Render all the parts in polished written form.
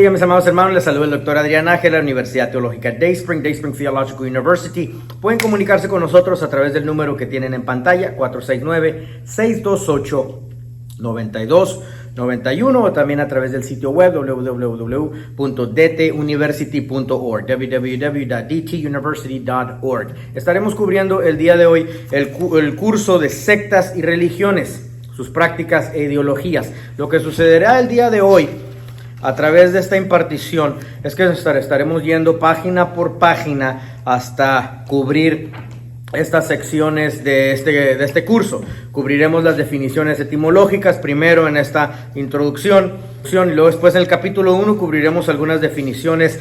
bendiga, mis amados hermanos. Les saluda el doctor Adrián Ángel de la Universidad Teológica Dayspring Theological University. Pueden comunicarse con nosotros a través del número que tienen en pantalla, 469-628-9291, o también a través del sitio web www.dtuniversity.org, www.dtuniversity.org. Estaremos cubriendo el día de hoy el curso de sectas y religiones, sus prácticas e ideologías. Lo que sucederá el día de hoy a través de esta impartición es que estaremos yendo página por página hasta cubrir estas secciones de este curso. Cubriremos las definiciones etimológicas primero en esta introducción, y luego después en el capítulo 1 cubriremos algunas definiciones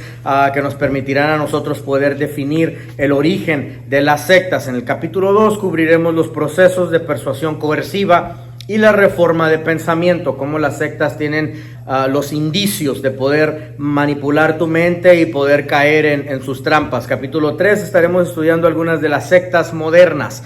que nos permitirán a nosotros poder definir el origen de las sectas. En el capítulo 2 cubriremos los procesos de persuasión coerciva y la reforma de pensamiento, cómo las sectas tienen los indicios de poder manipular tu mente y poder caer en sus trampas. Capítulo 3 estaremos estudiando algunas de las sectas modernas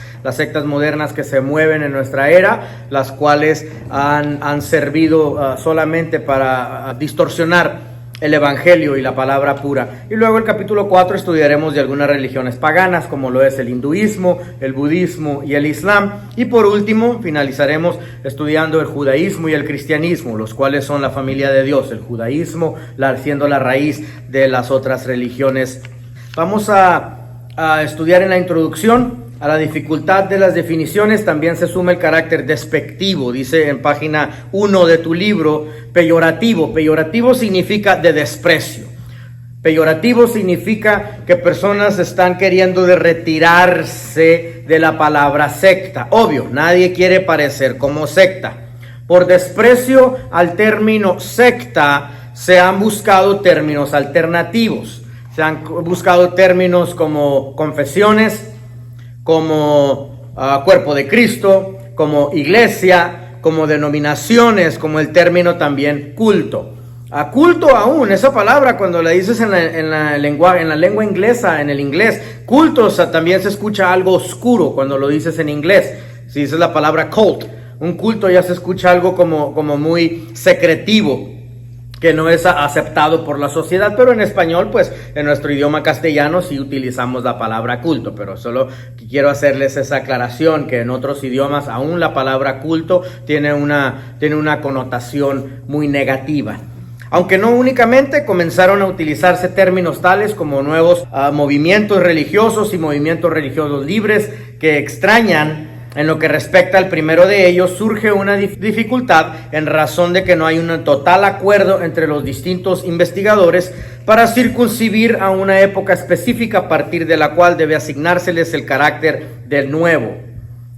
que se mueven en nuestra era, las cuales han servido solamente para distorsionar el evangelio y la palabra pura. Y luego el capítulo 4 estudiaremos de algunas religiones paganas, como lo es el hinduismo, el budismo y el islam. Y por último finalizaremos estudiando el judaísmo y el cristianismo, los cuales son la familia de Dios. El judaísmo siendo la raíz de las otras religiones. Vamos a estudiar en la introducción. A la dificultad de las definiciones también se suma el carácter despectivo. Dice en página 1 de tu libro, peyorativo. Peyorativo significa de desprecio. Peyorativo significa que personas están queriendo retirarse de la palabra secta. Obvio, nadie quiere parecer como secta. Por desprecio al término secta se han buscado términos alternativos. Se han buscado términos como confesiones, como cuerpo de Cristo, como iglesia, como denominaciones, como el término también culto. Culto aún, esa palabra cuando la dices en la lengua inglesa, en el inglés, culto, también se escucha algo oscuro cuando lo dices en inglés. Si dices la palabra cult, un culto ya se escucha algo como muy secretivo, que no es aceptado por la sociedad, pero en español, pues en nuestro idioma castellano sí utilizamos la palabra culto, pero solo quiero hacerles esa aclaración, que en otros idiomas aún la palabra culto tiene una connotación muy negativa. Aunque no únicamente, comenzaron a utilizarse términos tales como nuevos movimientos religiosos y movimientos religiosos libres que extrañan. En lo que respecta al primero de ellos, surge una dificultad en razón de que no hay un total acuerdo entre los distintos investigadores para circunscribir a una época específica a partir de la cual debe asignárseles el carácter del nuevo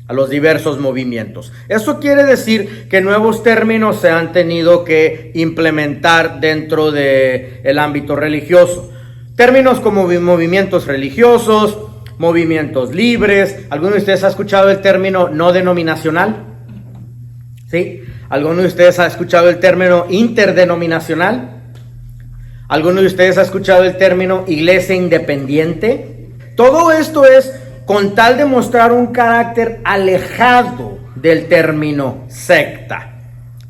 a los diversos movimientos. Eso quiere decir que nuevos términos se han tenido que implementar dentro del ámbito religioso. Términos como movimientos religiosos, movimientos libres. ¿Alguno de ustedes ha escuchado el término no denominacional? ¿Sí? ¿Alguno de ustedes ha escuchado el término interdenominacional? ¿Alguno de ustedes ha escuchado el término iglesia independiente? Todo esto es con tal de mostrar un carácter alejado del término secta.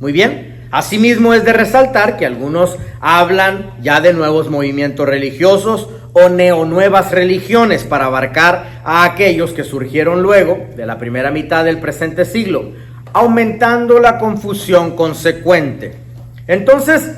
Muy bien. Asimismo es de resaltar que algunos hablan ya de nuevos movimientos religiosos o neonuevas religiones para abarcar a aquellos que surgieron luego de la primera mitad del presente siglo, aumentando la confusión consecuente. Entonces,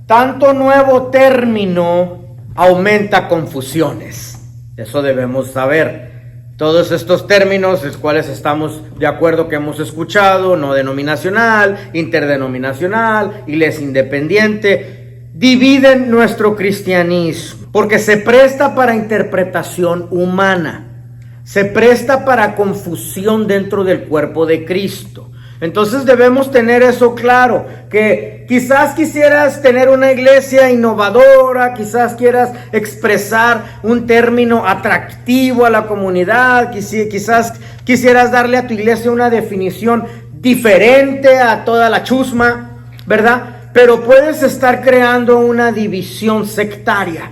tanto nuevo término aumenta confusiones. Eso debemos saber. Todos estos términos, los cuales estamos de acuerdo que hemos escuchado, no denominacional, interdenominacional, iglesia independiente, dividen nuestro cristianismo, porque se presta para interpretación humana, se presta para confusión dentro del cuerpo de Cristo. Entonces debemos tener eso claro, que quizás quisieras tener una iglesia innovadora, quizás quieras expresar un término atractivo a la comunidad, quizás quisieras darle a tu iglesia una definición diferente a toda la chusma, ¿verdad? Pero puedes estar creando una división sectaria.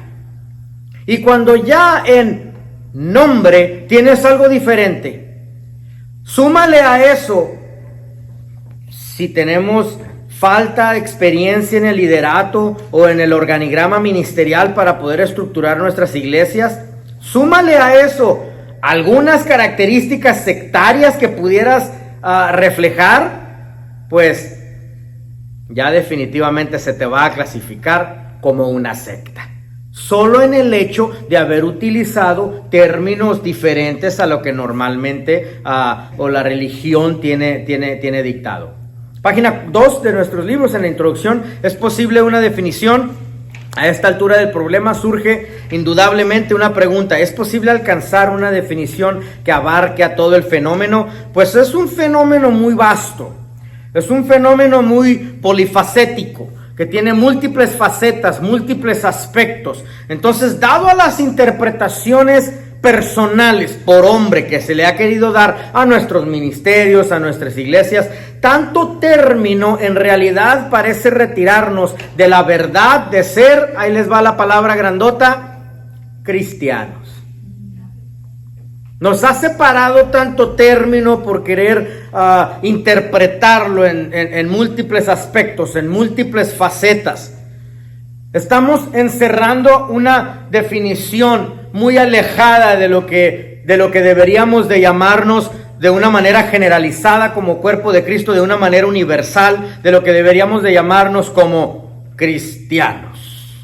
Y cuando ya en nombre tienes algo diferente, súmale a eso, si tenemos falta experiencia en el liderato o en el organigrama ministerial para poder estructurar nuestras iglesias. Súmale a eso algunas características sectarias que pudieras reflejar, pues ya definitivamente se te va a clasificar como una secta. Solo en el hecho de haber utilizado términos diferentes a lo que normalmente o la religión tiene dictado. Página 2 de nuestros libros, en la introducción, ¿es posible una definición? A esta altura del problema surge indudablemente una pregunta: ¿es posible alcanzar una definición que abarque a todo el fenómeno? Pues es un fenómeno muy vasto, es un fenómeno muy polifacético, que tiene múltiples facetas, múltiples aspectos. Entonces, dado a las interpretaciones personales por hombre que se le ha querido dar a nuestros ministerios, a nuestras iglesias, tanto término en realidad parece retirarnos de la verdad de ser, ahí les va la palabra grandota, cristianos. Nos ha separado tanto término por querer interpretarlo en múltiples aspectos, en múltiples facetas. Estamos encerrando una definición muy alejada de lo que deberíamos de llamarnos de una manera generalizada como cuerpo de Cristo, de una manera universal, de lo que deberíamos de llamarnos como cristianos.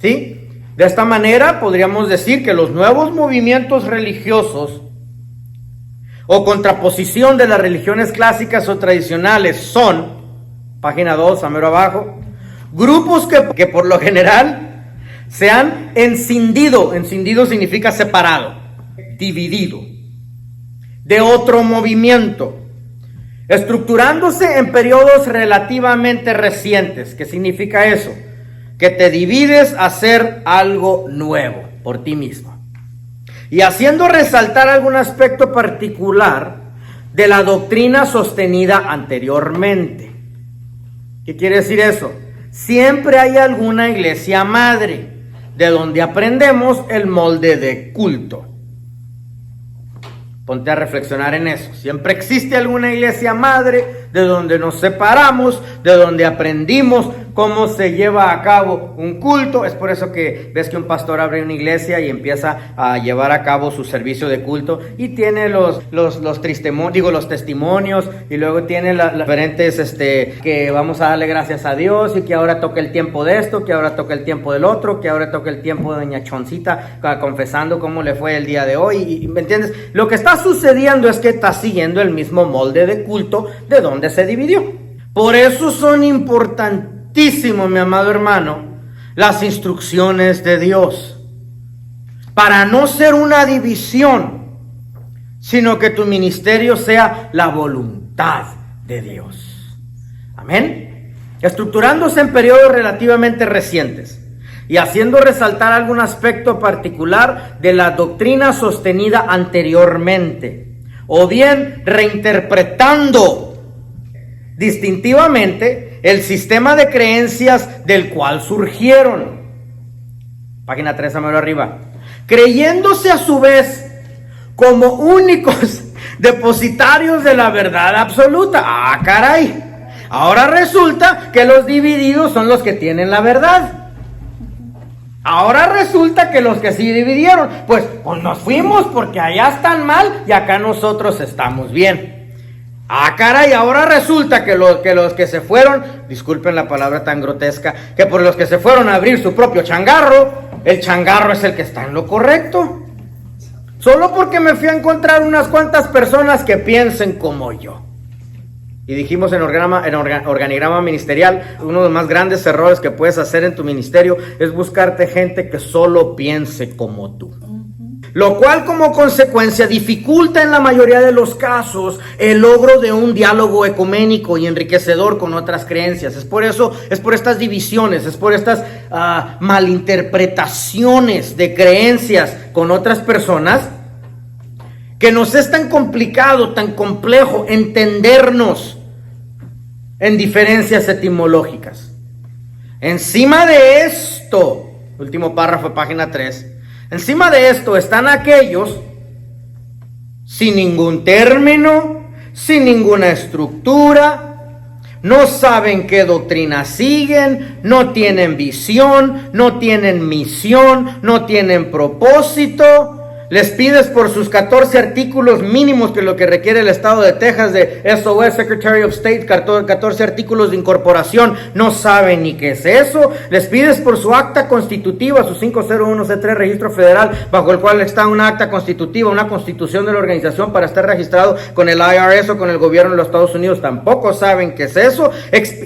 ¿Sí? De esta manera podríamos decir que los nuevos movimientos religiosos o contraposición de las religiones clásicas o tradicionales son, página 2, a mero abajo, grupos que por lo general se han escindido. Escindido significa separado, dividido de otro movimiento, estructurándose en periodos relativamente recientes. ¿Qué significa eso? Que te divides a hacer algo nuevo por ti mismo y haciendo resaltar algún aspecto particular de la doctrina sostenida anteriormente. ¿Qué quiere decir eso? Siempre hay alguna iglesia madre de donde aprendemos el molde de culto. Ponte a reflexionar en eso. Siempre existe alguna iglesia madre de donde nos separamos, de donde aprendimos cómo se lleva a cabo un culto. Es por eso que ves que un pastor abre una iglesia y empieza a llevar a cabo su servicio de culto y tiene los testimonios, y luego tiene las diferentes que vamos a darle gracias a Dios, y que ahora toca el tiempo de esto, que ahora toca el tiempo del otro, que ahora toca el tiempo de doña Choncita confesando cómo le fue el día de hoy. Y ¿me entiendes? Lo que está sucediendo es que está siguiendo el mismo molde de culto de donde se dividió. Por eso son importantísimos, mi amado hermano, las instrucciones de Dios, para no ser una división, sino que tu ministerio sea la voluntad de Dios. Amén. Estructurándose en periodos relativamente recientes y haciendo resaltar algún aspecto particular de la doctrina sostenida anteriormente, o bien reinterpretando distintivamente el sistema de creencias del cual surgieron. Página 3, a mero arriba. Creyéndose a su vez como únicos depositarios de la verdad absoluta. ¡Ah, caray! Ahora resulta que los divididos son los que tienen la verdad. Ahora resulta que los que sí dividieron, pues nos fuimos porque allá están mal y acá nosotros estamos bien. Ah, caray, ahora resulta que los que se fueron, disculpen la palabra tan grotesca, que por los que se fueron a abrir su propio changarro, el changarro es el que está en lo correcto. Solo porque me fui a encontrar unas cuantas personas que piensen como yo. Y dijimos en organigrama ministerial, uno de los más grandes errores que puedes hacer en tu ministerio es buscarte gente que solo piense como tú. Lo cual como consecuencia dificulta en la mayoría de los casos el logro de un diálogo ecuménico y enriquecedor con otras creencias. Es por estas divisiones, es por estas malinterpretaciones de creencias con otras personas que nos es tan complicado, tan complejo entendernos en diferencias etimológicas. Encima de esto, último párrafo, página 3, encima de esto están aquellos sin ningún término, sin ninguna estructura, no saben qué doctrina siguen, no tienen visión, no tienen misión, no tienen propósito. Les pides por sus 14 artículos mínimos, que es lo que requiere el estado de Texas de SOS, Secretary of State, 14 artículos de incorporación, no saben ni qué es eso. Les pides por su acta constitutiva, su 501C3 registro federal, bajo el cual está una acta constitutiva, una constitución de la organización para estar registrado con el IRS o con el gobierno de los Estados Unidos, tampoco saben qué es eso.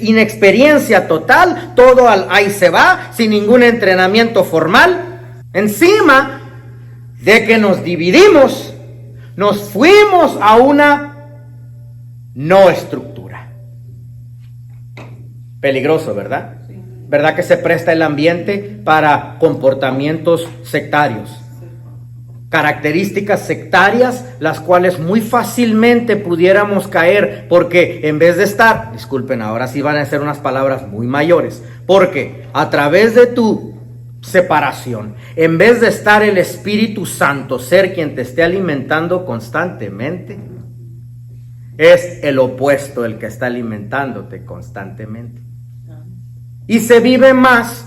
Inexperiencia total, todo ahí se va, sin ningún entrenamiento formal. Encima de que nos dividimos, nos fuimos a una no estructura. Peligroso, ¿verdad? Sí. ¿Verdad que se presta el ambiente para comportamientos sectarios? Características sectarias, las cuales muy fácilmente pudiéramos caer, porque en vez de estar, disculpen, ahora sí van a ser unas palabras muy mayores, porque a través de tu separación, en vez de estar el Espíritu Santo, ser quien te esté alimentando constantemente, es el opuesto el que está alimentándote constantemente. Y se vive más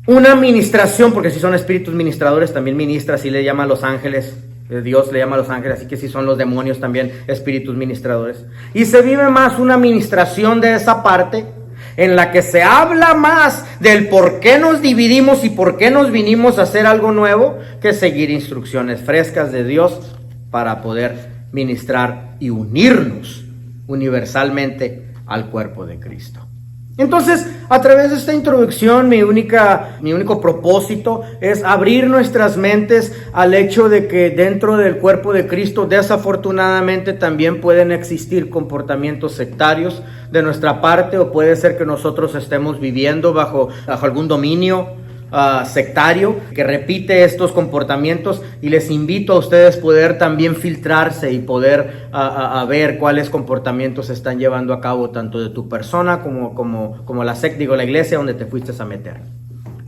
una ministración, porque si son espíritus ministradores también ministra, así le llama a los ángeles, Dios le llama a los ángeles, así que si son los demonios también espíritus ministradores. Y se vive más una ministración de esa parte, en la que se habla más del por qué nos dividimos y por qué nos vinimos a hacer algo nuevo, que seguir instrucciones frescas de Dios para poder ministrar y unirnos universalmente al cuerpo de Cristo. Entonces, a través de esta introducción, mi único propósito es abrir nuestras mentes al hecho de que dentro del cuerpo de Cristo, desafortunadamente, también pueden existir comportamientos sectarios de nuestra parte, o puede ser que nosotros estemos viviendo bajo algún dominio sectario que repite estos comportamientos, y les invito a ustedes poder también filtrarse y poder a ver cuáles comportamientos se están llevando a cabo, tanto de tu persona como la la iglesia donde te fuiste a meter.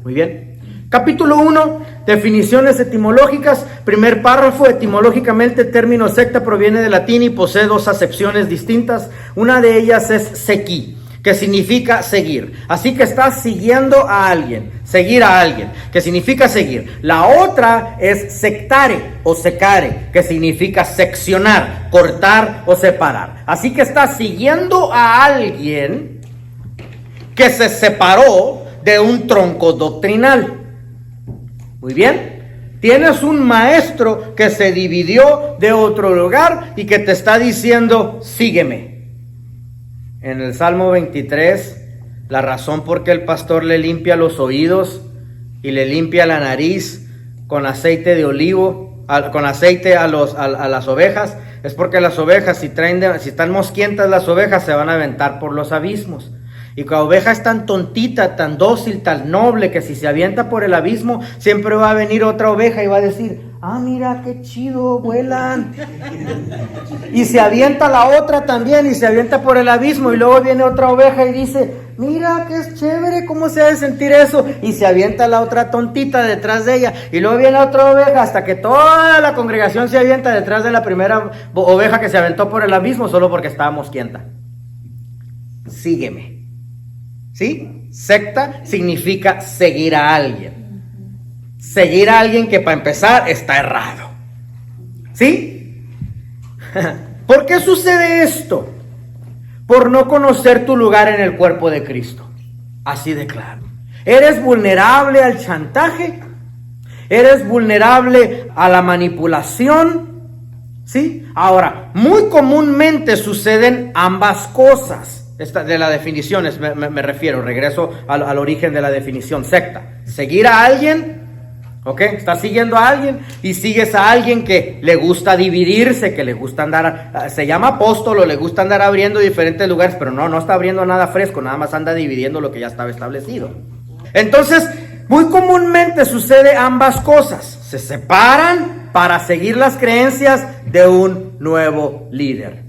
Muy bien. Capítulo 1, definiciones etimológicas. Primer párrafo, etimológicamente el término secta proviene del latín y posee dos acepciones distintas. Una de ellas es sequi, que significa seguir. Así que estás siguiendo a alguien, seguir a alguien, que significa seguir. La otra es sectare o secare, que significa seccionar, cortar o separar. Así que estás siguiendo a alguien que se separó de un tronco doctrinal. Muy bien. Tienes un maestro que se dividió de otro lugar y que te está diciendo, sígueme. En el Salmo 23, la razón por qué el pastor le limpia los oídos y le limpia la nariz con aceite de olivo, con aceite a las ovejas, es porque las ovejas, si están mosquientas las ovejas, se van a aventar por los abismos. Y la oveja es tan tontita, tan dócil, tan noble, que si se avienta por el abismo, siempre va a venir otra oveja y va a decir, ah, mira qué chido, vuelan. Y se avienta la otra también y se avienta por el abismo, y luego viene otra oveja y dice, mira qué es chévere, cómo se ha de sentir eso. Y se avienta la otra tontita detrás de ella, y luego viene otra oveja, hasta que toda la congregación se avienta detrás de la primera oveja que se aventó por el abismo solo porque estaba mosquienta. Sígueme. ¿Sí? Secta significa seguir a alguien. Seguir a alguien que para empezar está errado. ¿Sí? ¿Por qué sucede esto? Por no conocer tu lugar en el cuerpo de Cristo. Así de claro. ¿Eres vulnerable al chantaje? ¿Eres vulnerable a la manipulación? ¿Sí? Ahora, muy comúnmente suceden ambas cosas. De las definiciones me refiero, regreso al origen de la definición. Secta, seguir a alguien, ¿ok? Estás siguiendo a alguien y sigues a alguien que le gusta dividirse, que le gusta andar, se llama apóstolo, le gusta andar abriendo diferentes lugares, pero no está abriendo nada fresco, nada más anda dividiendo lo que ya estaba establecido. Entonces, muy comúnmente sucede ambas cosas. Se separan para seguir las creencias de un nuevo líder.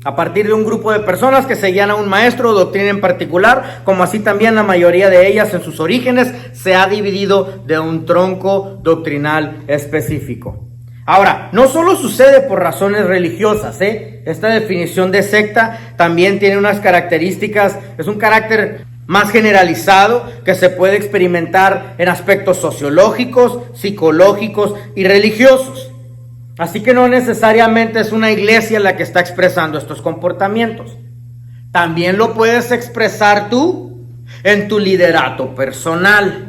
A partir de un grupo de personas que seguían a un maestro o doctrina en particular, como así también la mayoría de ellas en sus orígenes se ha dividido de un tronco doctrinal específico. Ahora, no solo sucede por razones religiosas, Esta definición de secta también tiene unas características, es un carácter más generalizado que se puede experimentar en aspectos sociológicos, psicológicos y religiosos. Así que no necesariamente es una iglesia la que está expresando estos comportamientos. También lo puedes expresar tú en tu liderato personal.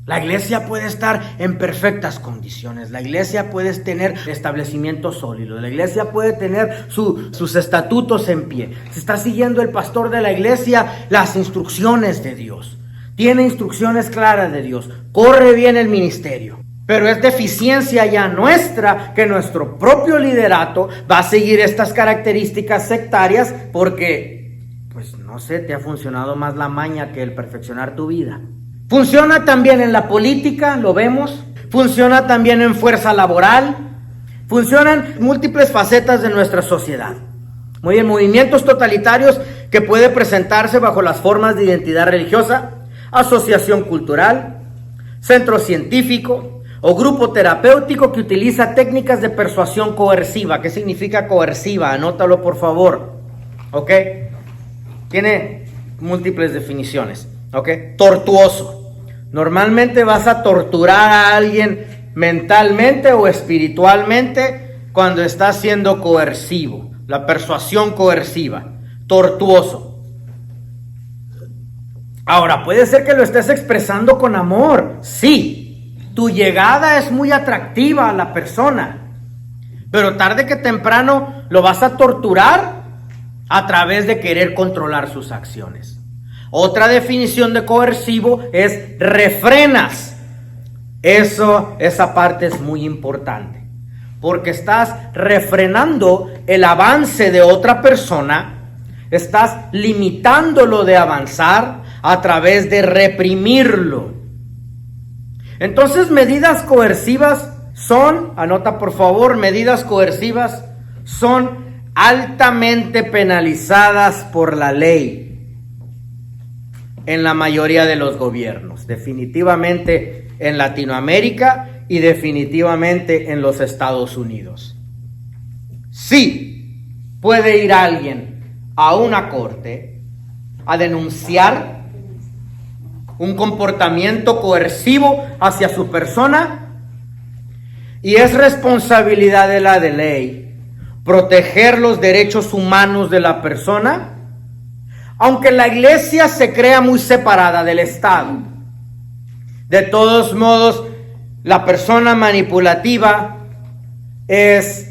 La iglesia puede estar en perfectas condiciones. La iglesia puede tener establecimientos sólidos. La iglesia puede tener sus estatutos en pie. Se está siguiendo el pastor de la iglesia las instrucciones de Dios. Tiene instrucciones claras de Dios. Corre bien el ministerio. Pero es deficiencia ya nuestra que nuestro propio liderato va a seguir estas características sectarias porque, pues no sé, te ha funcionado más la maña que el perfeccionar tu vida. Funciona también en la política, lo vemos. Funciona también en fuerza laboral. Funcionan múltiples facetas de nuestra sociedad. Muy bien, movimientos totalitarios que puede presentarse bajo las formas de identidad religiosa, asociación cultural, centro científico o grupo terapéutico que utiliza técnicas de persuasión coerciva. ¿Qué significa coerciva? Anótalo por favor. ¿Ok? Tiene múltiples definiciones. ¿Ok? Tortuoso. Normalmente vas a torturar a alguien mentalmente o espiritualmente cuando estás siendo coercivo. La persuasión coerciva. Tortuoso. Ahora, puede ser que lo estés expresando con amor. Sí. Tu llegada es muy atractiva a la persona. Pero tarde que temprano lo vas a torturar a través de querer controlar sus acciones. Otra definición de coercivo es refrenas. Esa parte es muy importante. Porque estás refrenando el avance de otra persona. Estás limitándolo de avanzar a través de reprimirlo. Entonces, medidas coercivas son, anota por favor, medidas coercivas son altamente penalizadas por la ley. En la mayoría de los gobiernos, definitivamente en Latinoamérica y definitivamente en los Estados Unidos. Sí, puede ir alguien a una corte a denunciar un comportamiento coercivo hacia su persona y es responsabilidad de la ley proteger los derechos humanos de la persona. Aunque la iglesia se crea muy separada del Estado, de todos modos, la persona manipulativa es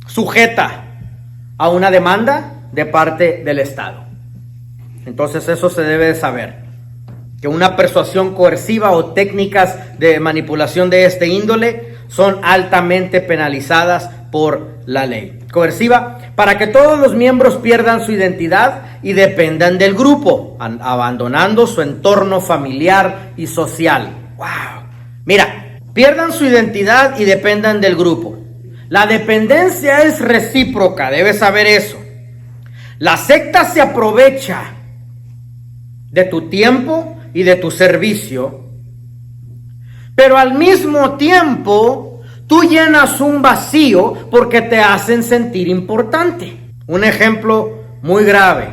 sujeta a una demanda de parte del Estado. Entonces eso se debe de saber, que una persuasión coerciva o técnicas de manipulación de este índole son altamente penalizadas por la ley. Coerciva, para que todos los miembros pierdan su identidad y dependan del grupo, abandonando su entorno familiar y social. ¡Wow! Mira, pierdan su identidad y dependan del grupo. La dependencia es recíproca, debes saber eso. La secta se aprovecha de tu tiempo y de tu servicio, pero al mismo tiempo tú llenas un vacío porque te hacen sentir importante. Un ejemplo muy grave.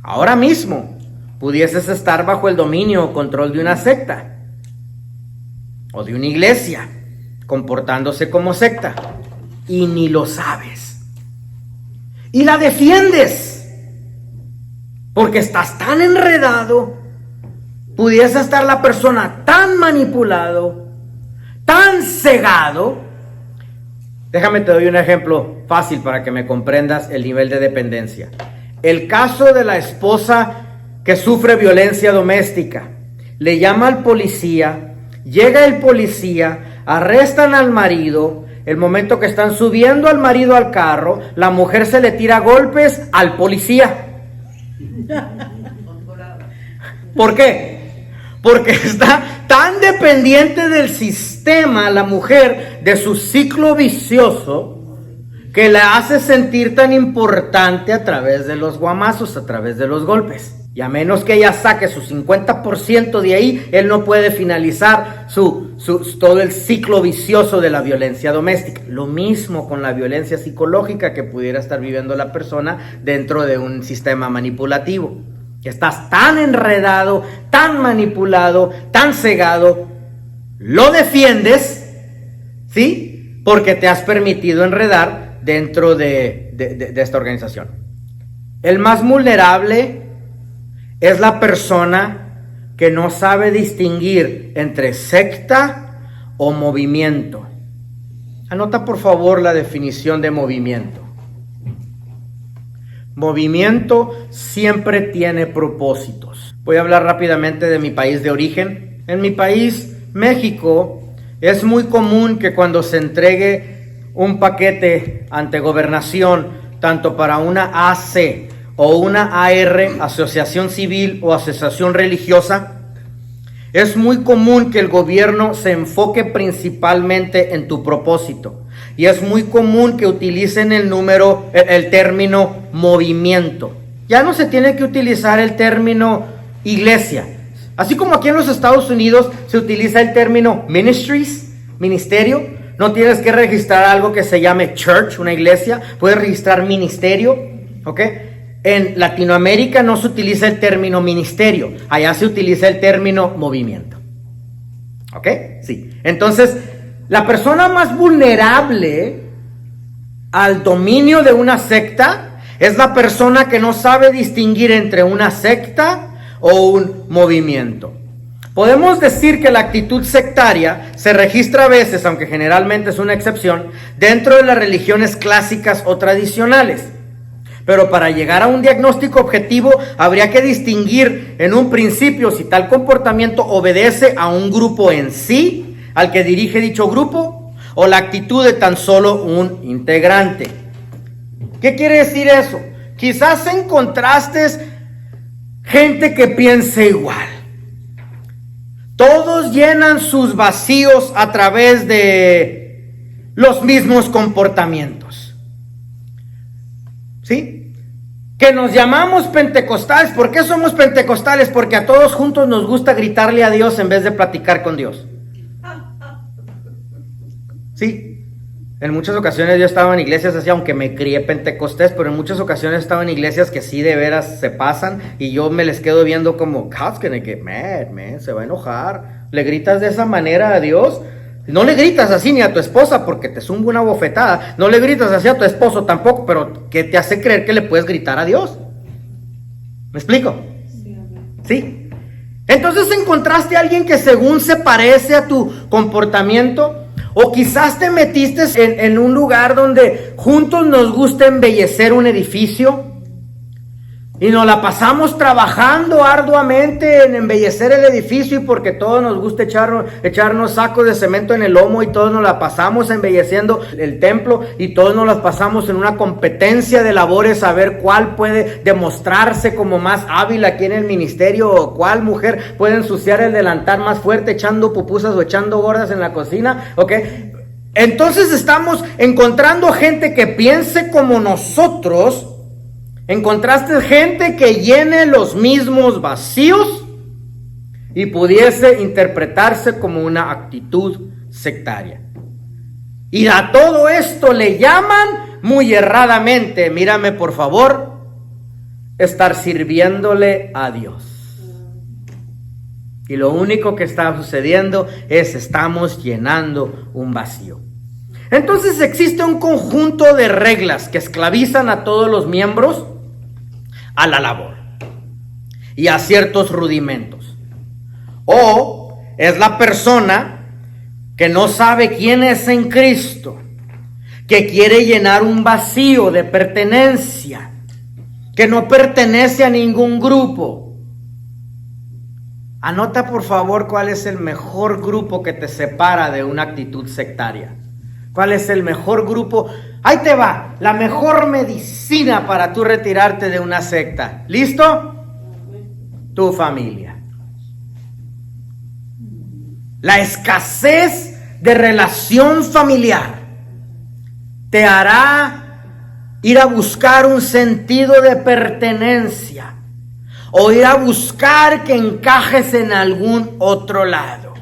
Ahora mismo pudieses estar bajo el dominio o control de una secta o de una iglesia, comportándose como secta, y ni lo sabes. Y la defiendes porque estás tan enredado. Pudiese estar la persona tan manipulado, tan cegado. Déjame te doy un ejemplo fácil para que me comprendas el nivel de dependencia. El caso de la esposa que sufre violencia doméstica. Le llama al policía, llega el policía, arrestan al marido. El momento que están subiendo al marido al carro, la mujer se le tira golpes al policía. ¿Por qué? Porque está tan dependiente del sistema, la mujer, de su ciclo vicioso, que la hace sentir tan importante a través de los guamazos, a través de los golpes. Y a menos que ella saque su 50% de ahí, él no puede finalizar todo el ciclo vicioso de la violencia doméstica. Lo mismo con la violencia psicológica que pudiera estar viviendo la persona dentro de un sistema manipulativo. Estás tan enredado, tan manipulado, tan cegado, lo defiendes, ¿sí? Porque te has permitido enredar dentro de esta organización. El más vulnerable es la persona que no sabe distinguir entre secta o movimiento. Anota por favor la definición de movimiento. Movimiento siempre tiene propósitos. Voy a hablar rápidamente de mi país de origen. En mi país, México, es muy común que cuando se entregue un paquete ante gobernación, tanto para una AC o una AR, asociación civil o asociación religiosa, es muy común que el gobierno se enfoque principalmente en tu propósito. Y es muy común que utilicen el término movimiento. Ya no se tiene que utilizar el término iglesia. Así como aquí en los Estados Unidos se utiliza el término ministries, ministerio. No tienes que registrar algo que se llame church, una iglesia. Puedes registrar ministerio, ¿ok? En Latinoamérica no se utiliza el término ministerio. Allá se utiliza el término movimiento. ¿Ok? Sí. Entonces, la persona más vulnerable al dominio de una secta es la persona que no sabe distinguir entre una secta o un movimiento. Podemos decir que la actitud sectaria se registra a veces, aunque generalmente es una excepción, dentro de las religiones clásicas o tradicionales. Pero para llegar a un diagnóstico objetivo habría que distinguir en un principio si tal comportamiento obedece a un grupo en sí, al que dirige dicho grupo, o la actitud de tan solo un integrante. ¿Qué quiere decir eso? Quizás encontraste gente que piense igual. Todos llenan sus vacíos a través de los mismos comportamientos. ¿Sí? Que nos llamamos pentecostales. ¿Por qué somos pentecostales? Porque a todos juntos nos gusta gritarle a Dios en vez de platicar con Dios. Sí. En muchas ocasiones yo estaba en iglesias así, aunque me crié pentecostés, pero en muchas ocasiones estaba en iglesias que sí de veras se pasan y yo me les quedo viendo como, God's gonna get mad, man, se va a enojar. ¿Le gritas de esa manera a Dios? No le gritas así ni a tu esposa porque te zumba una bofetada. No le gritas así a tu esposo tampoco, pero ¿qué te hace creer que le puedes gritar a Dios? ¿Me explico? Sí. Entonces encontraste a alguien que según se parece a tu comportamiento, o quizás te metiste en un lugar donde juntos nos gusta embellecer un edificio y nos la pasamos trabajando arduamente en embellecer el edificio, y porque todos nos gusta echarnos sacos de cemento en el lomo y todos nos la pasamos embelleciendo el templo y todos nos las pasamos en una competencia de labores a ver cuál puede demostrarse como más hábil aquí en el ministerio, o cuál mujer puede ensuciar el delantal más fuerte echando pupusas o echando gordas en la cocina, ¿ok? Entonces estamos encontrando gente que piense como nosotros. Encontraste gente que llene los mismos vacíos y pudiese interpretarse como una actitud sectaria. Y a todo esto le llaman muy erradamente, mírame por favor, estar sirviéndole a Dios. Y lo único que está sucediendo es estamos llenando un vacío. Entonces existe un conjunto de reglas que esclavizan a todos los miembros a la labor y a ciertos rudimentos. O es la persona que no sabe quién es en Cristo, que quiere llenar un vacío de pertenencia, que no pertenece a ningún grupo. Anota por favor cuál es el mejor grupo que te separa de una actitud sectaria. ¿Cuál es el mejor grupo? Ahí te va, la mejor medicina para tú retirarte de una secta. ¿Listo? Tu familia. La escasez de relación familiar te hará ir a buscar un sentido de pertenencia. o ir a buscar que encajes en algún otro lado.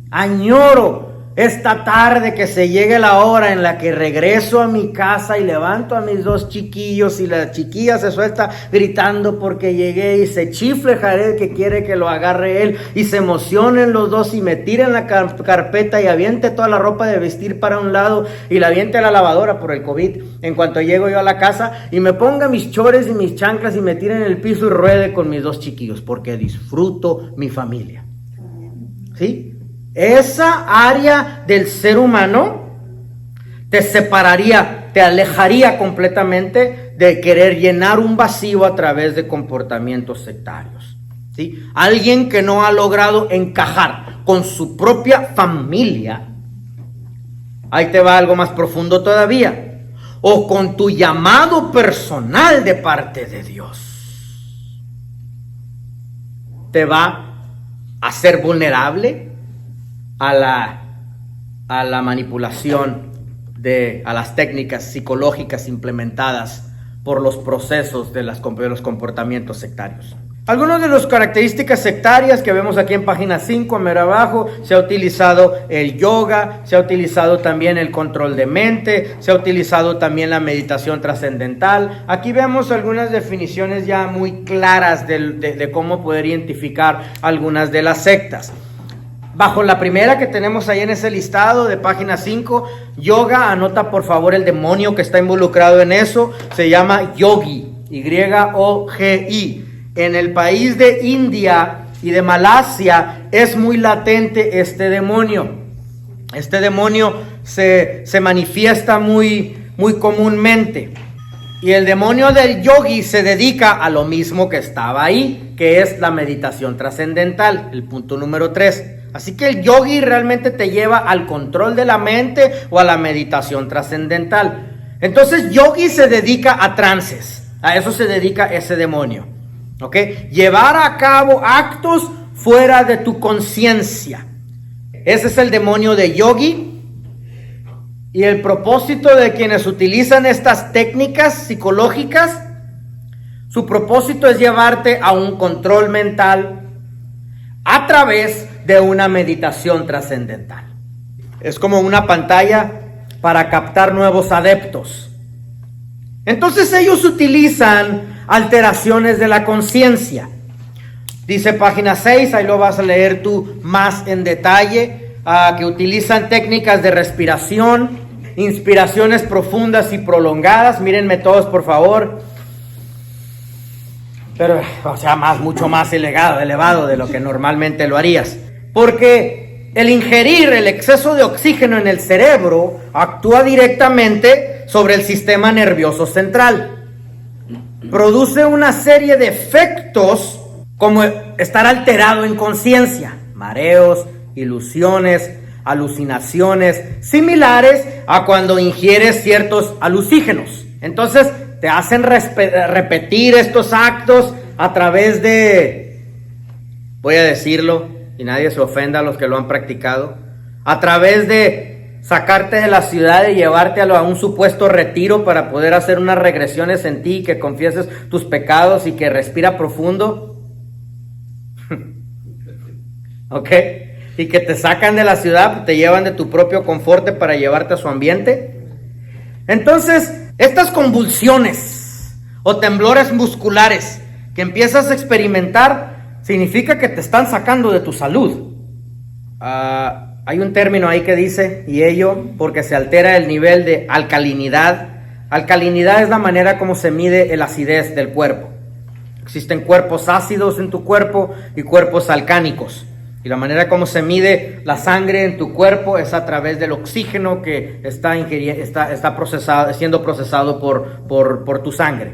Añoro esta tarde que se llegue la hora en la que regreso a mi casa y levanto a mis dos chiquillos y la chiquilla se suelta gritando porque llegué y se chifle Jared que quiere que lo agarre él y se emocionen los dos y me tiren la carpeta y aviente toda la ropa de vestir para un lado y la aviente a la lavadora por el COVID en cuanto llego yo a la casa y me ponga mis chores y mis chanclas y me tire en el piso y ruede con mis dos chiquillos porque disfruto mi familia. ¿Sí? Esa área del ser humano te separaría, te alejaría completamente de querer llenar un vacío a través de comportamientos sectarios. ¿Sí? Alguien que no ha logrado encajar con su propia familia, ahí te va algo más profundo todavía, o con tu llamado personal de parte de Dios, te va a ser vulnerable a la manipulación a las técnicas psicológicas implementadas por los procesos de los comportamientos sectarios. Algunas de las características sectarias que vemos aquí en página 5, mero abajo, se ha utilizado el yoga, se ha utilizado también el control de mente, se ha utilizado también la meditación trascendental. Aquí vemos algunas definiciones ya muy claras de cómo poder identificar algunas de las sectas. Bajo la primera que tenemos ahí en ese listado de página 5, yoga, anota por favor el demonio que está involucrado en eso, se llama yogi, Y-O-G-I. En el país de India y de Malasia es muy latente este demonio. Este demonio se manifiesta muy comúnmente. Y el demonio del yogi se dedica a lo mismo que estaba ahí, que es la meditación trascendental, el punto número 3. Así que el yogi realmente te lleva al control de la mente o a la meditación trascendental. Entonces yogi se dedica a trances, a eso se dedica ese demonio. ¿Ok? Llevar a cabo actos fuera de tu conciencia. Ese es el demonio de yogi. Y el propósito de quienes utilizan estas técnicas psicológicas, su propósito es llevarte a un control mental a través de una meditación trascendental. Es como una pantalla para captar nuevos adeptos. Entonces ellos utilizan alteraciones de la conciencia. Dice página 6, ahí lo vas a leer tú más en detalle, que utilizan técnicas de respiración, inspiraciones profundas y prolongadas. Mírenme todos por favor. Pero, mucho más elevado de lo que normalmente lo harías. Porque el ingerir el exceso de oxígeno en el cerebro actúa directamente sobre el sistema nervioso central. Produce una serie de efectos como estar alterado en conciencia, mareos, ilusiones, alucinaciones, similares a cuando ingieres ciertos alucígenos. Entonces te hacen repetir estos actos a través de, voy a decirlo, y nadie se ofenda a los que lo han practicado, a través de sacarte de la ciudad y llevarte a un supuesto retiro para poder hacer unas regresiones en ti, que confieses tus pecados y que respira profundo. ¿Ok? Y que te sacan de la ciudad, te llevan de tu propio confort para llevarte a su ambiente. Entonces, estas convulsiones o temblores musculares que empiezas a experimentar significa que te están sacando de tu salud. Hay un término ahí que dice, y ello porque se altera el nivel de alcalinidad. Alcalinidad es la manera como se mide la acidez del cuerpo. Existen cuerpos ácidos en tu cuerpo y cuerpos alcánicos. Y la manera como se mide la sangre en tu cuerpo es a través del oxígeno que está siendo procesado por tu sangre.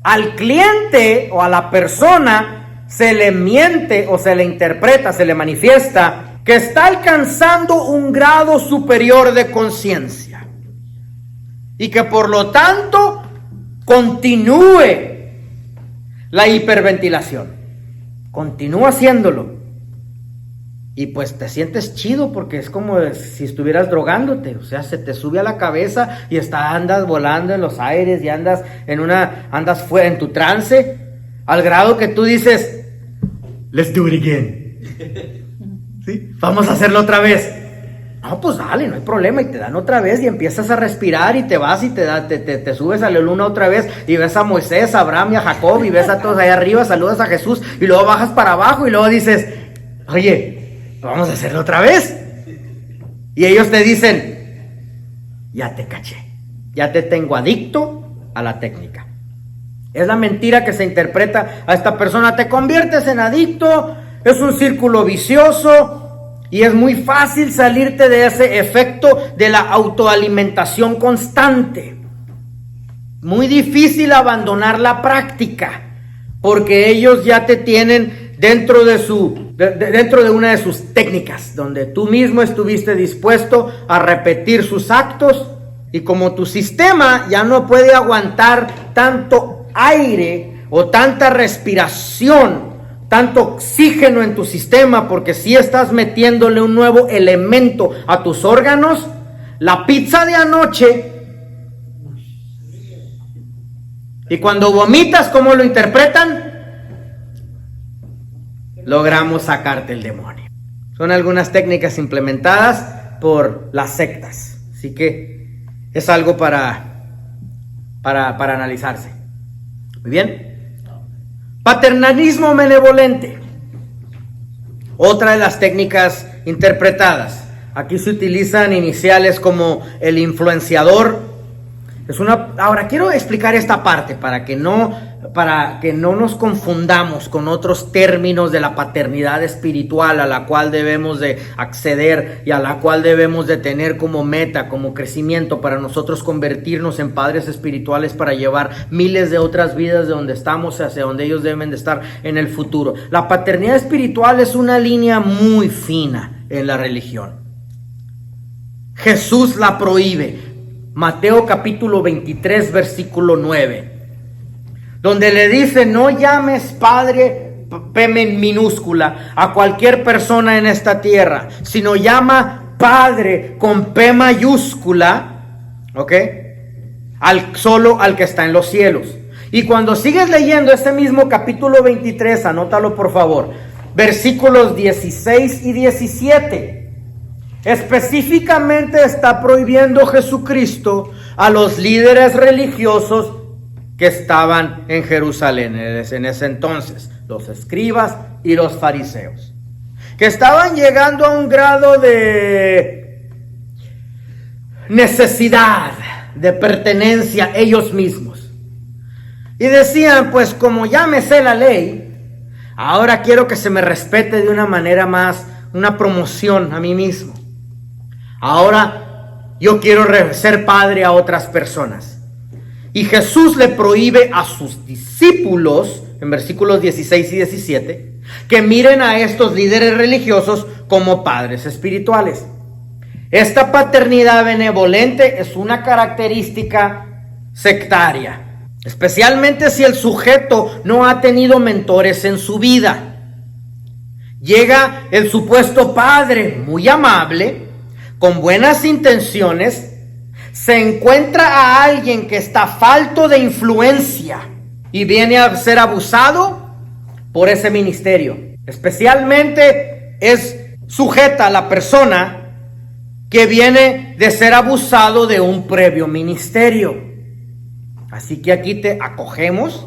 Al cliente o a la persona se le miente o se le interpreta, se le manifiesta que está alcanzando un grado superior de conciencia y que por lo tanto continúe la hiperventilación. Continúa haciéndolo. Y pues te sientes chido porque es como si estuvieras drogándote, o sea, se te sube a la cabeza y andas volando en los aires y andas en tu trance. Al grado que tú dices, let's do it again. ¿Sí? Vamos a hacerlo otra vez. No, pues dale, no hay problema. Y te dan otra vez y empiezas a respirar y te vas y te subes a la luna otra vez y ves a Moisés, a Abraham y a Jacob y ves a todos allá arriba, saludas a Jesús y luego bajas para abajo y luego dices, oye, vamos a hacerlo otra vez. Y ellos te dicen, ya te caché, ya te tengo adicto a la técnica. Es la mentira que se interpreta a esta persona. Te conviertes en adicto, es un círculo vicioso. Y es muy fácil salirte de ese efecto de la autoalimentación constante. Muy difícil abandonar la práctica, porque ellos ya te tienen dentro de una de sus técnicas, donde tú mismo estuviste dispuesto a repetir sus actos, y como tu sistema ya no puede aguantar tanto aire o tanta respiración, tanto oxígeno en tu sistema, porque si estás metiéndole un nuevo elemento a tus órganos, la pizza de anoche, y cuando vomitas, ¿cómo lo interpretan? Logramos sacarte el demonio. Son algunas técnicas implementadas por las sectas, así que es algo para analizarse. Muy bien. Paternalismo benevolente. Otra de las técnicas interpretadas. Aquí se utilizan iniciales como el influenciador. Ahora quiero explicar esta parte para que no nos confundamos con otros términos de la paternidad espiritual a la cual debemos de acceder y a la cual debemos de tener como meta, como crecimiento para nosotros convertirnos en padres espirituales para llevar miles de otras vidas de donde estamos hacia donde ellos deben de estar en el futuro. La paternidad espiritual es una línea muy fina en la religión. Jesús la prohíbe. Mateo capítulo 23 versículo 9, donde le dice, no llames padre, P minúscula, a cualquier persona en esta tierra, sino llama padre con P mayúscula, ¿ok? Solo al que está en los cielos. Y cuando sigues leyendo este mismo capítulo 23, anótalo por favor, versículos 16 y 17. Específicamente está prohibiendo Jesucristo a los líderes religiosos que estaban en Jerusalén en ese entonces, los escribas y los fariseos, que estaban llegando a un grado de necesidad, de pertenencia ellos mismos. Y decían, pues como ya me sé la ley, ahora quiero que se me respete de una manera más, una promoción a mí mismo. Ahora yo quiero ser padre a otras personas. Y Jesús le prohíbe a sus discípulos, en versículos 16 y 17, que miren a estos líderes religiosos como padres espirituales. Esta paternidad benevolente es una característica sectaria, especialmente si el sujeto no ha tenido mentores en su vida. Llega el supuesto padre muy amable, con buenas intenciones, se encuentra a alguien que está falto de influencia y viene a ser abusado por ese ministerio. Especialmente es sujeta a la persona que viene de ser abusado de un previo ministerio. Así que aquí te acogemos,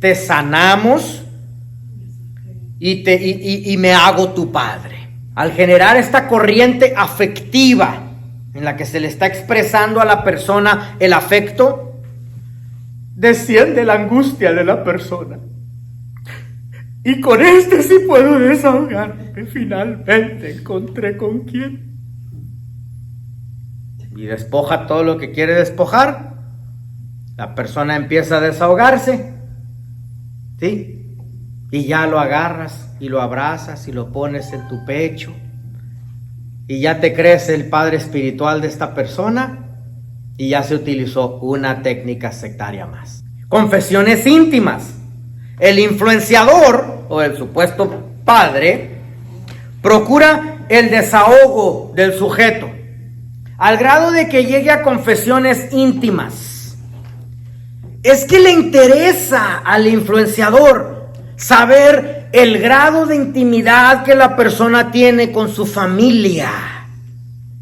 te sanamos y me hago tu padre. Al generar esta corriente afectiva en la que se le está expresando a la persona el afecto, desciende la angustia de la persona. Y con este sí puedo desahogarme. Finalmente encontré con quién. Y despoja todo lo que quiere despojar. La persona empieza a desahogarse. ¿Sí? Y ya lo agarras y lo abrazas y lo pones en tu pecho. Y ya te crees el padre espiritual de esta persona. Y ya se utilizó una técnica sectaria más. Confesiones íntimas. El influenciador o el supuesto padre procura el desahogo del sujeto al grado de que llegue a confesiones íntimas. es que le interesa al influenciador saber el grado de intimidad que la persona tiene con su familia.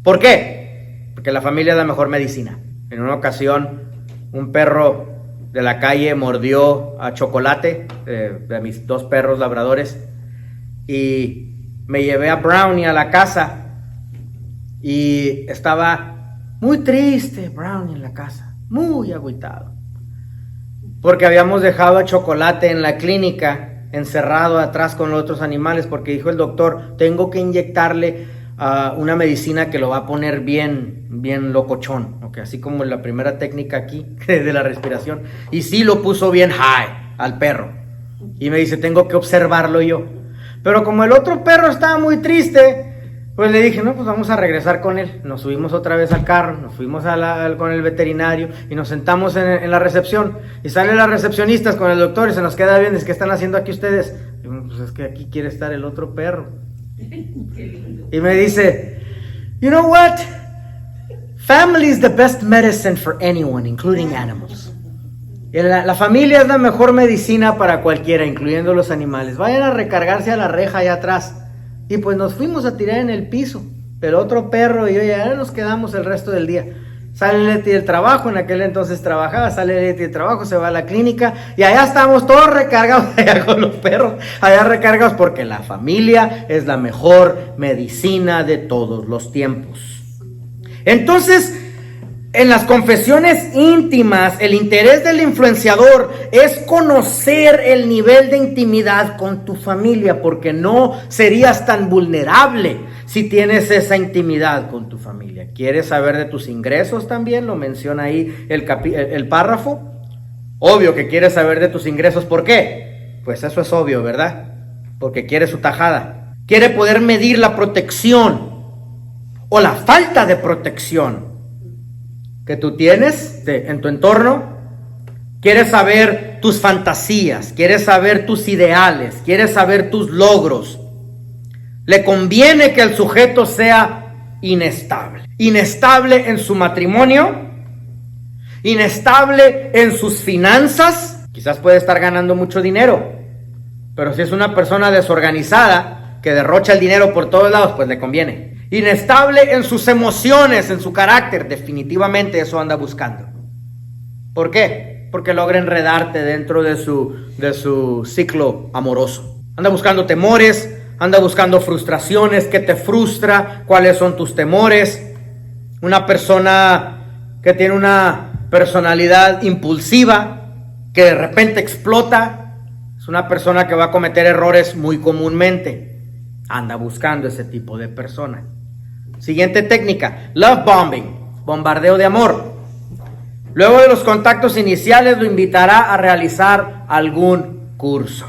¿Por qué? Porque la familia es la mejor medicina. En una ocasión, un perro de la calle mordió a Chocolate, de mis 2 perros labradores, y me llevé a Brownie a la casa y estaba muy triste Brownie en la casa, muy agüitado, porque habíamos dejado a Chocolate en la clínica, encerrado atrás con los otros animales, porque dijo el doctor, tengo que inyectarle una medicina que lo va a poner bien locochón, okay, así como la primera técnica aquí de la respiración, y sí lo puso bien high al perro, y me dice, tengo que observarlo yo, pero como el otro perro estaba muy triste, pues le dije, no, pues vamos a regresar con él. Nos subimos otra vez al carro, nos fuimos con el veterinario y nos sentamos en la recepción. Y sale la recepcionista con el doctor y se nos queda bien, es, ¿qué están haciendo aquí ustedes? Y bueno, pues es que aquí quiere estar el otro perro. Y me dice, you know what? Family is the best medicine for anyone, including animals. Y la familia es la mejor medicina para cualquiera, incluyendo los animales. Vayan a recargarse a la reja allá atrás. Y pues nos fuimos a tirar en el piso. El otro perro y yo ya nos quedamos el resto del día. Sale Leti del trabajo, en aquel entonces trabajaba, sale Leti del trabajo, se va a la clínica y allá estamos todos recargados allá con los perros, allá recargados porque la familia es la mejor medicina de todos los tiempos. Entonces, en las confesiones íntimas, el interés del influenciador es conocer el nivel de intimidad con tu familia, porque no serías tan vulnerable si tienes esa intimidad con tu familia. ¿Quieres saber de tus ingresos también? Lo menciona ahí el párrafo. Obvio que quieres saber de tus ingresos. ¿Por qué? Pues eso es obvio, ¿verdad? Porque quiere su tajada. Quiere poder medir la protección o la falta de protección que tú tienes en tu entorno. Quieres saber tus fantasías, quieres saber tus ideales, quieres saber tus logros. Le conviene que el sujeto sea inestable. Inestable en su matrimonio, inestable en sus finanzas. Quizás puede estar ganando mucho dinero, pero si es una persona desorganizada que derrocha el dinero por todos lados, pues le conviene. Inestable en sus emociones, en su carácter, definitivamente eso anda buscando. ¿Por qué? Porque logra enredarte dentro de su ciclo amoroso. Anda buscando temores, anda buscando frustraciones, ¿qué te frustra? ¿Cuáles son tus temores? Una persona que tiene una personalidad impulsiva, que de repente explota, es una persona que va a cometer errores muy comúnmente. Anda buscando ese tipo de persona. Siguiente técnica, love bombing, bombardeo de amor. Luego de los contactos iniciales lo invitará a realizar algún curso.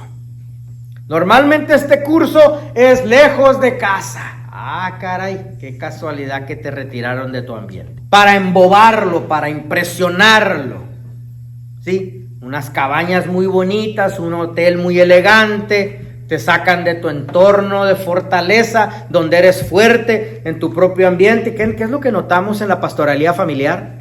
Normalmente este curso es lejos de casa. Ah, caray, qué casualidad que te retiraron de tu ambiente. Para embobarlo, para impresionarlo. ¿Sí? Unas cabañas muy bonitas, un hotel muy elegante. Te sacan de tu entorno de fortaleza, donde eres fuerte en tu propio ambiente. ¿Qué es lo que notamos en la pastoralía familiar?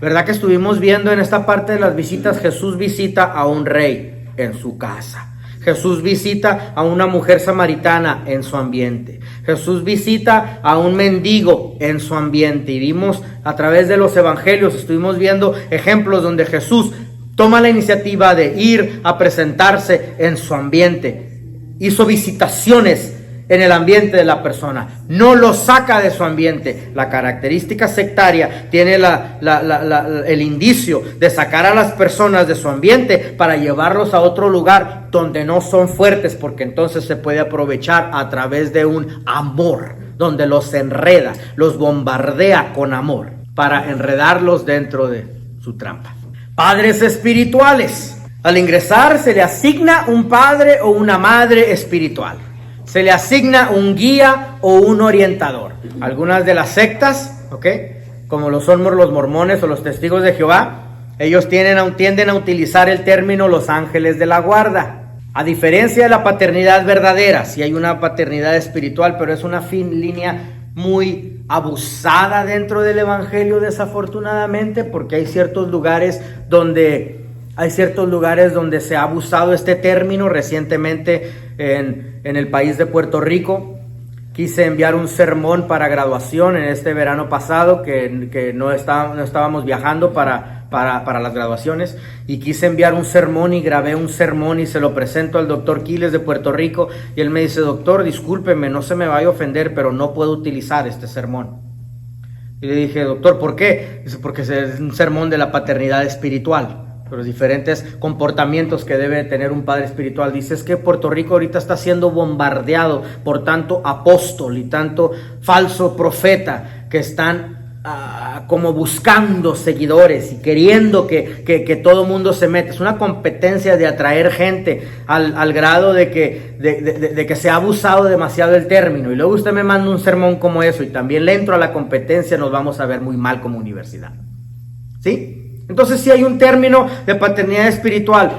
¿Verdad que estuvimos viendo en esta parte de las visitas? Jesús visita a un rey en su casa. Jesús visita a una mujer samaritana en su ambiente. Jesús visita a un mendigo en su ambiente. Y vimos a través de los evangelios, estuvimos viendo ejemplos donde Jesús toma la iniciativa de ir a presentarse en su ambiente. Hizo visitaciones en el ambiente de la persona, no lo saca de su ambiente. La característica sectaria tiene el indicio de sacar a las personas de su ambiente para llevarlos a otro lugar donde no son fuertes, porque entonces se puede aprovechar a través de un amor, donde los enreda, los bombardea con amor para enredarlos dentro de su trampa. Padres espirituales. Al ingresar se le asigna un padre o una madre espiritual. Se le asigna un guía o un orientador. Algunas de las sectas, como lo son los mormones o los testigos de Jehová, ellos tienden a utilizar el término los ángeles de la guarda. A diferencia de la paternidad verdadera, sí hay una paternidad espiritual, pero es una línea muy abusada dentro del evangelio, desafortunadamente, porque hay ciertos lugares donde Hay ciertos lugares donde se ha abusado este término. Recientemente en el país de Puerto Rico quise enviar un sermón para graduación en este verano pasado, que no estábamos viajando para las graduaciones, y quise enviar un sermón y grabé un sermón y se lo presento al doctor Quiles de Puerto Rico, y él me dice: doctor, discúlpeme, no se me vaya a ofender, pero no puedo utilizar este sermón. Y le dije: doctor, ¿por qué? Dice: porque es un sermón de la paternidad espiritual, los diferentes comportamientos que debe tener un padre espiritual. Dice: es que Puerto Rico ahorita está siendo bombardeado por tanto apóstol y tanto falso profeta que están como buscando seguidores y queriendo que todo mundo se meta. Es una competencia de atraer gente al grado de que se ha abusado demasiado el término. Y luego usted me manda un sermón como eso y también le entro a la competencia, nos vamos a ver muy mal como universidad. ¿Sí? Entonces sí hay un término de paternidad espiritual,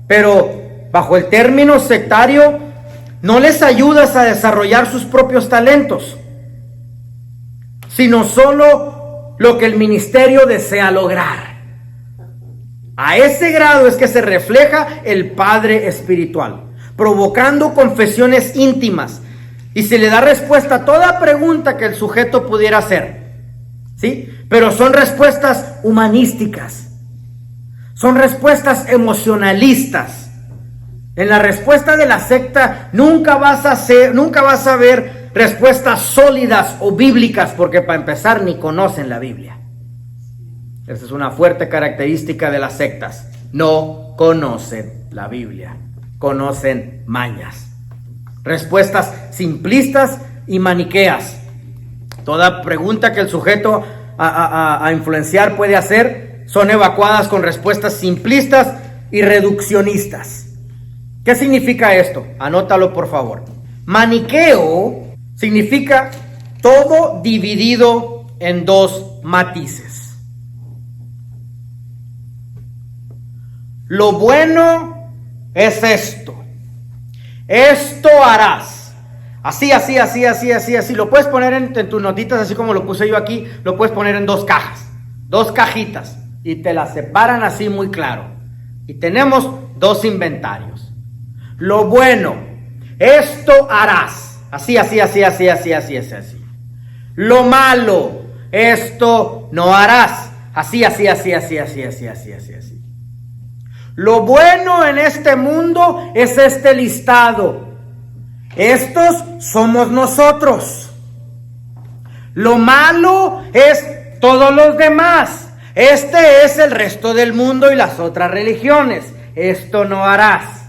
pero bajo el término sectario no les ayudas a desarrollar sus propios talentos, sino solo lo que el ministerio desea lograr. A ese grado es que se refleja el padre espiritual, provocando confesiones íntimas, y se le da respuesta a toda pregunta que el sujeto pudiera hacer. ¿Sí? Pero son respuestas humanísticas, son respuestas emocionalistas. En la respuesta de la secta nunca vas a ver respuestas sólidas o bíblicas, porque para empezar ni conocen la Biblia. Esa es una fuerte característica de las sectas: no conocen la Biblia, conocen mañas. Respuestas simplistas y maniqueas. Toda pregunta que el sujeto a influenciar puede hacer son evacuadas con respuestas simplistas y reduccionistas. ¿Qué significa esto? Anótalo, por favor. Maniqueo significa todo dividido en dos matices. Lo bueno es esto. Esto harás. Así. Lo puedes poner en tus notitas, así como lo puse yo aquí. Lo puedes poner en dos cajas, dos cajitas, y te las separan así muy claro. Y tenemos dos inventarios. Lo bueno, esto harás. Así. Lo malo, esto no harás. Así. Lo bueno en este mundo es este listado. Estos somos nosotros. Lo malo es todos los demás. Este es el resto del mundo y las otras religiones. Esto no harás.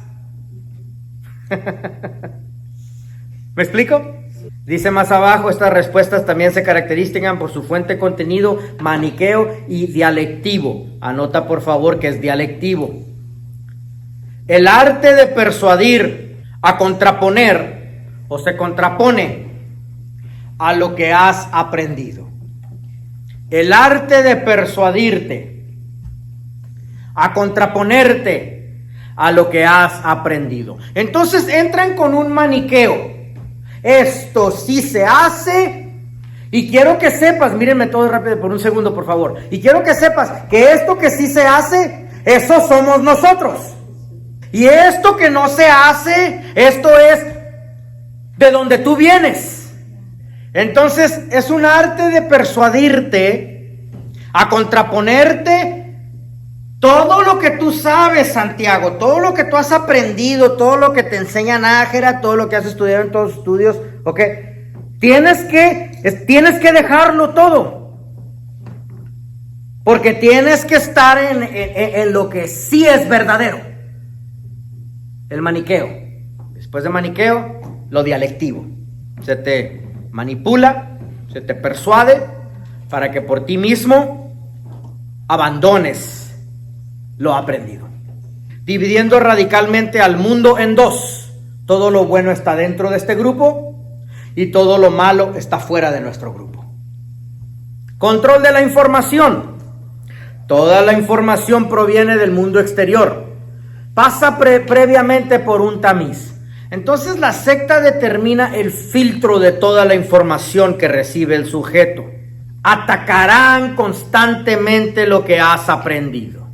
¿Me explico? Dice más abajo: estas respuestas también se caracterizan por su fuente contenido maniqueo y dialectivo. Anota, por favor, que es dialectivo. El arte de persuadir a contraponer o se contrapone a lo que has aprendido. El arte de persuadirte a contraponerte a lo que has aprendido. Entonces entran con un maniqueo. Esto sí se hace, y quiero que sepas, mírenme todo rápido por un segundo, por favor, y quiero que sepas que esto que sí se hace, eso somos nosotros. Y esto que no se hace, esto es de donde tú vienes. Entonces es un arte de persuadirte a contraponerte todo lo que tú sabes, Santiago, todo lo que tú has aprendido, todo lo que te enseña Nájera, todo lo que has estudiado en todos los estudios, ¿ok? Tienes que dejarlo todo, porque tienes que estar en lo que sí es verdadero. El maniqueo. Después de maniqueo, lo dialectivo. Se te manipula, se te persuade para que por ti mismo abandones lo aprendido. Dividiendo radicalmente al mundo en dos. Todo lo bueno está dentro de este grupo y todo lo malo está fuera de nuestro grupo. Control de la información. Toda la información proviene del mundo exterior. Pasa previamente por un tamiz. Entonces la secta determina el filtro de toda la información que recibe el sujeto. Atacarán constantemente lo que has aprendido.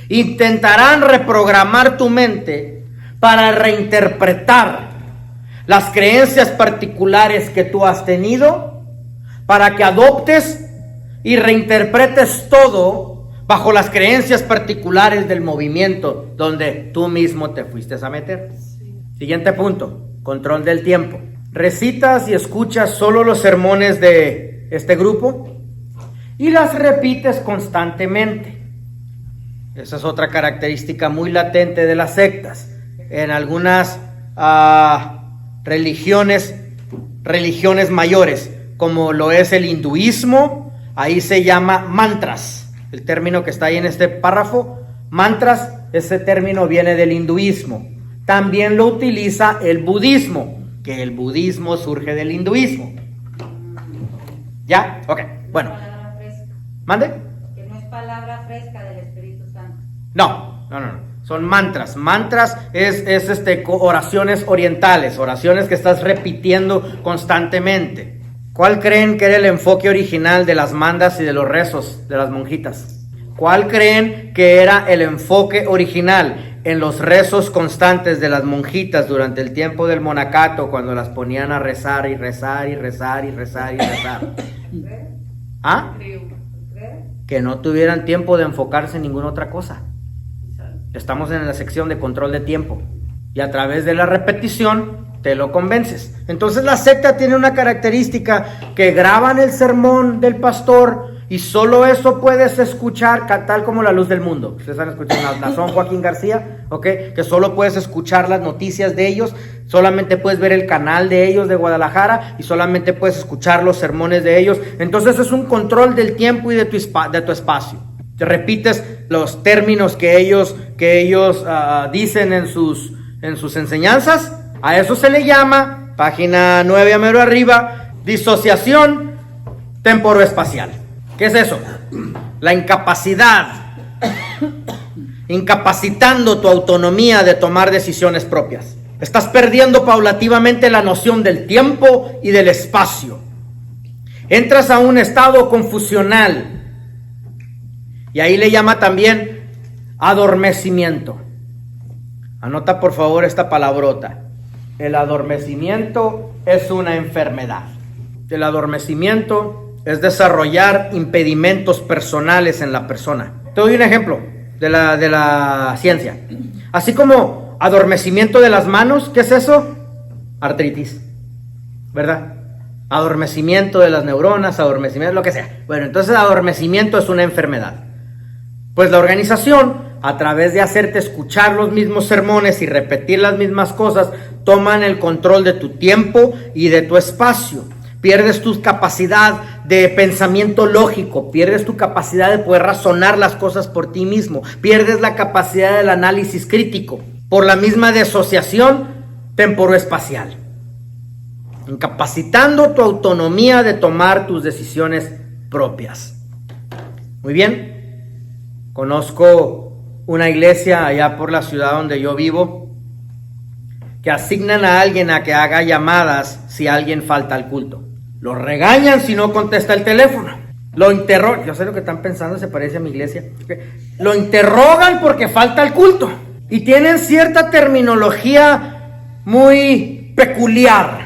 Intentarán reprogramar tu mente para reinterpretar las creencias particulares que tú has tenido, para que adoptes y reinterpretes todo bajo las creencias particulares del movimiento donde tú mismo te fuiste a meter. Siguiente punto, control del tiempo. Recitas y escuchas solo los sermones de este grupo y las repites constantemente. Esa es otra característica muy latente de las sectas. En algunas religiones mayores, como lo es el hinduismo, ahí se llama mantras. El término que está ahí en este párrafo, mantras, ese término viene del hinduismo. También lo utiliza el budismo, que el budismo surge del hinduismo. ¿Ya? Ok, bueno. ¿Mande? Que no es palabra fresca del Espíritu Santo. No. Son mantras. Mantras es oraciones orientales, oraciones que estás repitiendo constantemente. ¿Cuál creen que era el enfoque original de las mandas y de los rezos de las monjitas? ¿Cuál creen que era el enfoque original en los rezos constantes de las monjitas durante el tiempo del monacato, cuando las ponían a rezar y rezar y rezar y rezar y rezar? ¿Ah? Que no tuvieran tiempo de enfocarse en ninguna otra cosa. Estamos en la sección de control de tiempo y a través de la repetición te lo convences. Entonces la secta tiene una característica, que graban el sermón del pastor y solo eso puedes escuchar, tal como la luz del mundo. Ustedes han escuchado una Nazón Joaquín García, ¿ok? Que solo puedes escuchar las noticias de ellos, solamente puedes ver el canal de ellos de Guadalajara y solamente puedes escuchar los sermones de ellos. Entonces es un control del tiempo y de tu espacio. Te repites los términos que ellos dicen en sus enseñanzas. A eso se le llama, página 9 a mero arriba, disociación temporoespacial. ¿Qué es eso? La incapacidad, incapacitando tu autonomía de tomar decisiones propias. Estás perdiendo paulativamente la noción del tiempo y del espacio. Entras a un estado confusional. Y ahí le llama también adormecimiento. Anota por favor esta palabrota. El adormecimiento es una enfermedad. El adormecimiento es desarrollar impedimentos personales en la persona. Te doy un ejemplo de la ciencia. Así como adormecimiento de las manos, ¿qué es eso? Artritis, ¿verdad? Adormecimiento de las neuronas, adormecimiento, lo que sea. Bueno, entonces adormecimiento es una enfermedad. Pues la organización, a través de hacerte escuchar los mismos sermones y repetir las mismas cosas, toman el control de tu tiempo y de tu espacio. Pierdes tu capacidad de pensamiento lógico, pierdes tu capacidad de poder razonar las cosas por ti mismo, pierdes la capacidad del análisis crítico por la misma disociación temporoespacial, incapacitando tu autonomía de tomar tus decisiones propias. Muy bien. Conozco una iglesia allá por la ciudad donde yo vivo, que asignan a alguien a que haga llamadas si alguien falta al culto. Lo regañan si no contesta el teléfono. Lo interrogan. Yo sé lo que están pensando, se parece a mi iglesia. Lo interrogan porque falta al culto. Y tienen cierta terminología muy peculiar.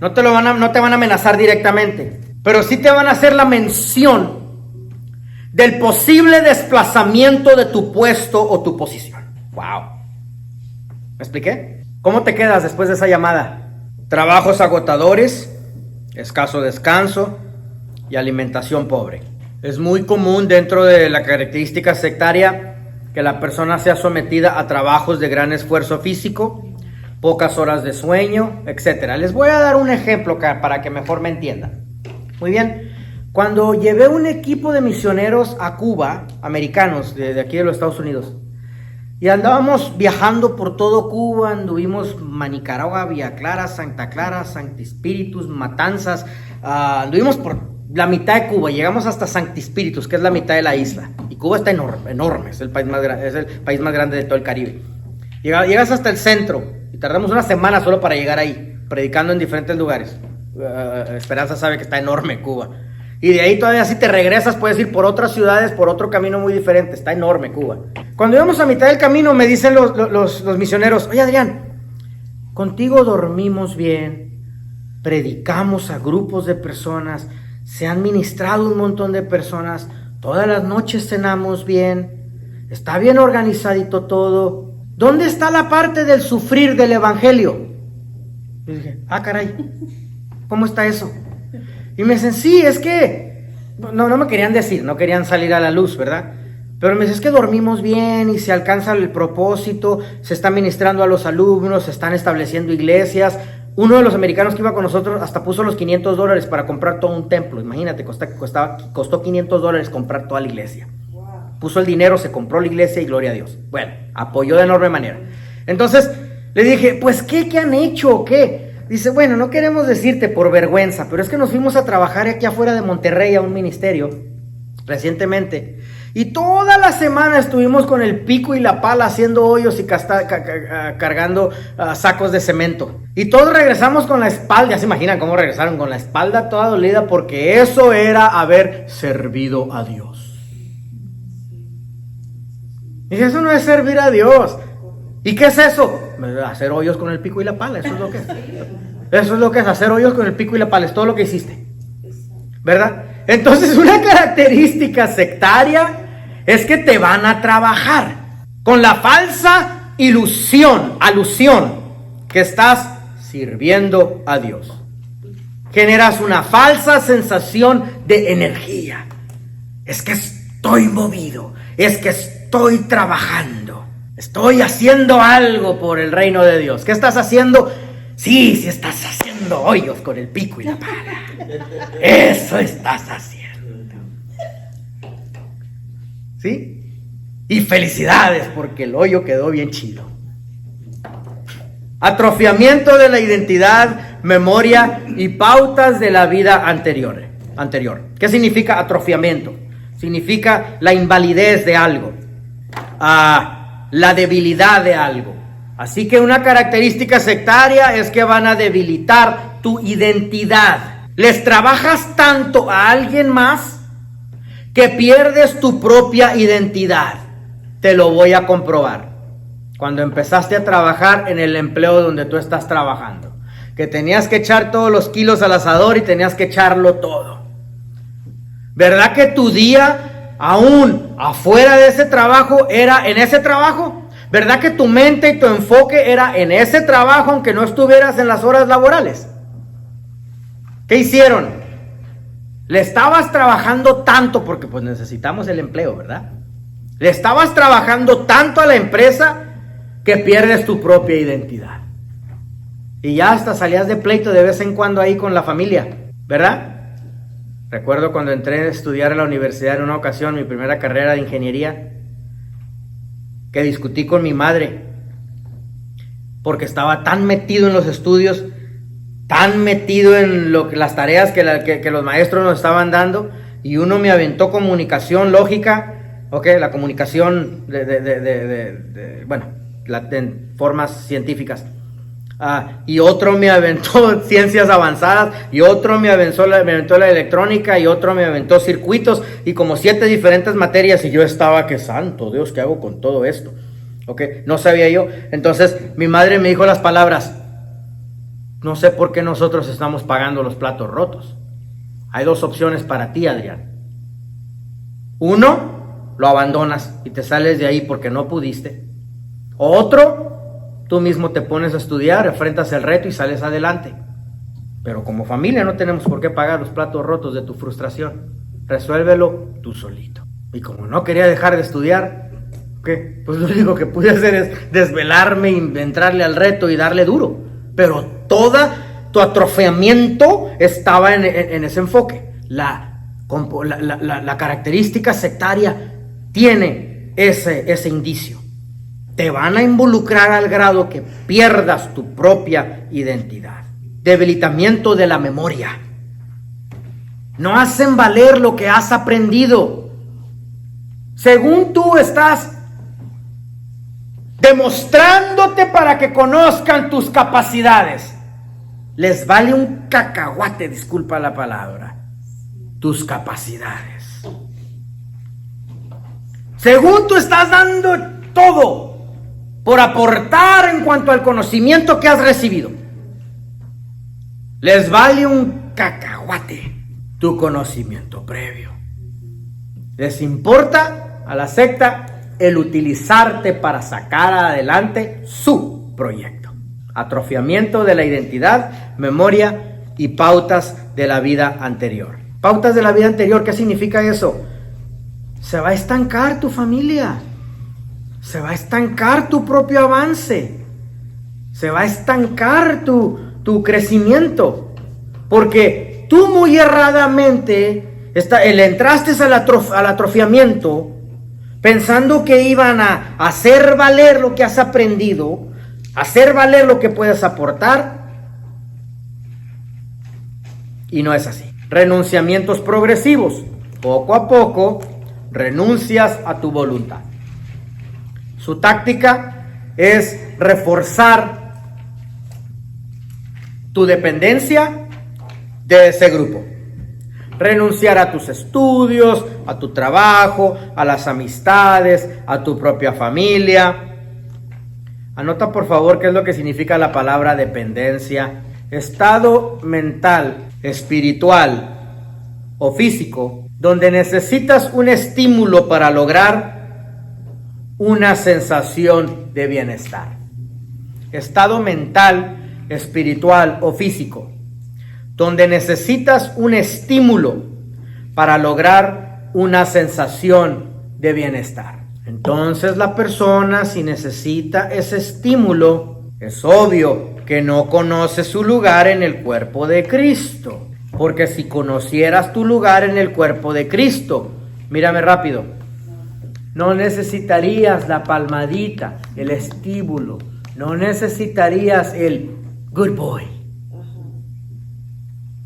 No te van a amenazar directamente, pero sí te van a hacer la mención del posible desplazamiento de tu puesto o tu posición. ¡Wow! ¿Me expliqué? ¿Cómo te quedas después de esa llamada? Trabajos agotadores, escaso descanso y alimentación pobre. Es muy común dentro de la característica sectaria que la persona sea sometida a trabajos de gran esfuerzo físico, pocas horas de sueño, etc. Les voy a dar un ejemplo para que mejor me entiendan. Muy bien. Cuando llevé un equipo de misioneros a Cuba, americanos de aquí de los Estados Unidos, y andábamos viajando por todo Cuba, anduvimos Manicaragua, Villa Clara, Santa Clara, Sancti Spíritus, Matanzas, anduvimos por la mitad de Cuba, llegamos hasta Sancti Spíritus, que es la mitad de la isla, y Cuba está enorme, es el país más grande de todo el Caribe. Llegas hasta el centro, y tardamos una semana solo para llegar ahí, predicando en diferentes lugares. Esperanza sabe que está enorme Cuba. Y de ahí todavía si te regresas puedes ir por otras ciudades, por otro camino muy diferente. Está enorme Cuba. Cuando íbamos a mitad del camino me dicen los misioneros, oye Adrián, contigo dormimos bien, predicamos a grupos de personas, se han ministrado un montón de personas, todas las noches cenamos bien, está bien organizadito todo. ¿Dónde está la parte del sufrir del evangelio? Y dije, caray, ¿cómo está eso? Y me dicen, sí, es que, no me querían decir, no querían salir a la luz, ¿verdad? Pero me dicen, es que dormimos bien y se alcanza el propósito, se está ministrando a los alumnos, se están estableciendo iglesias. Uno de los americanos que iba con nosotros hasta puso los $500 para comprar todo un templo. Imagínate, costó $500 comprar toda la iglesia. Puso el dinero, se compró la iglesia y gloria a Dios. Bueno, apoyó de enorme manera. Entonces le dije, pues ¿qué han hecho o qué? Dice, bueno, no queremos decirte por vergüenza, pero es que nos fuimos a trabajar aquí afuera de Monterrey a un ministerio recientemente. Y toda la semana estuvimos con el pico y la pala haciendo hoyos y cargando sacos de cemento. Y todos regresamos con la espalda, ya se imaginan cómo regresaron, con la espalda toda dolida, porque eso era haber servido a Dios. Y eso no es servir a Dios. ¿Y qué es eso? Hacer hoyos con el pico y la pala, eso es lo que es. Eso es lo que es, hacer hoyos con el pico y la pala, es todo lo que hiciste. ¿Verdad? Entonces una característica sectaria es que te van a trabajar con la falsa alusión que estás sirviendo a Dios. Generas una falsa sensación de energía. Es que estoy movido, es que estoy trabajando, estoy haciendo algo por el reino de Dios. ¿Qué estás haciendo? Sí, estás haciendo hoyos con el pico y la pala. Eso estás haciendo. ¿Sí? Y felicidades porque el hoyo quedó bien chido. Atrofiamiento de la identidad, memoria y pautas de la vida anterior. ¿Qué significa atrofiamiento? Significa la invalidez de algo, la debilidad de algo. Así que una característica sectaria es que van a debilitar tu identidad. Les trabajas tanto a alguien más que pierdes tu propia identidad. Te lo voy a comprobar. Cuando empezaste a trabajar en el empleo donde tú estás trabajando, que tenías que echar todos los kilos al asador y tenías que echarlo todo. ¿Verdad que tu día, aún afuera de ese trabajo, era en ese trabajo? ¿Verdad que tu mente y tu enfoque era en ese trabajo aunque no estuvieras en las horas laborales? ¿Qué hicieron? Le estabas trabajando tanto, porque pues necesitamos el empleo, ¿verdad? Le estabas trabajando tanto a la empresa que pierdes tu propia identidad. Y ya hasta salías de pleito de vez en cuando ahí con la familia, ¿verdad? Recuerdo cuando entré a estudiar en la universidad en una ocasión, mi primera carrera de ingeniería, que discutí con mi madre, porque estaba tan metido en los estudios, tan metido en las tareas que los maestros nos estaban dando, y uno me aventó comunicación lógica, la comunicación en formas científicas, y otro me aventó ciencias avanzadas, y otro me aventó la electrónica, y otro me aventó circuitos, y como 7 diferentes materias, y yo estaba, que santo Dios, ¿qué hago con todo esto? No sabía yo. Entonces mi madre me dijo las palabras: no sé por qué nosotros estamos pagando los platos rotos. Hay 2 opciones para ti, Adrián. 1, lo abandonas y te sales de ahí porque no pudiste. Otro, tú mismo te pones a estudiar, enfrentas el reto y sales adelante. Pero como familia no tenemos por qué pagar los platos rotos de tu frustración. Resuélvelo tú solito. Y como no quería dejar de estudiar, pues lo único que pude hacer es desvelarme y entrarle al reto y darle duro. Pero todo tu atrofiamiento estaba en ese enfoque. La característica sectaria tiene ese indicio. Te van a involucrar al grado que pierdas tu propia identidad. Debilitamiento de la memoria. No hacen valer lo que has aprendido. Según tú estás demostrándote para que conozcan tus capacidades. Les vale un cacahuate, disculpa la palabra, tus capacidades. Según tú estás dando todo por aportar en cuanto al conocimiento que has recibido, les vale un cacahuate tu conocimiento previo. Les importa a la secta el utilizarte para sacar adelante su proyecto. Atrofiamiento de la identidad, memoria y pautas de la vida anterior. Pautas de la vida anterior, ¿qué significa eso? Se va a estancar tu familia. Se va a estancar tu propio avance. Se va a estancar tu crecimiento. Porque tú muy erradamente le entraste al atrofiamiento pensando que iban a hacer valer lo que has aprendido, hacer valer lo que puedes aportar, y no es así. Renunciamientos progresivos. Poco a poco renuncias a tu voluntad. Su táctica es reforzar tu dependencia de ese grupo. Renunciar a tus estudios, a tu trabajo, a las amistades, a tu propia familia. Anota por favor qué es lo que significa la palabra dependencia. Estado mental, espiritual o físico donde necesitas un estímulo para lograr una sensación de bienestar. Estado mental, espiritual o físico donde necesitas un estímulo para lograr una sensación de bienestar. Entonces la persona, si necesita ese estímulo, es obvio que no conoce su lugar en el cuerpo de Cristo. Porque si conocieras tu lugar en el cuerpo de Cristo, mírame rápido, no necesitarías la palmadita, el estímulo, no necesitarías el good boy.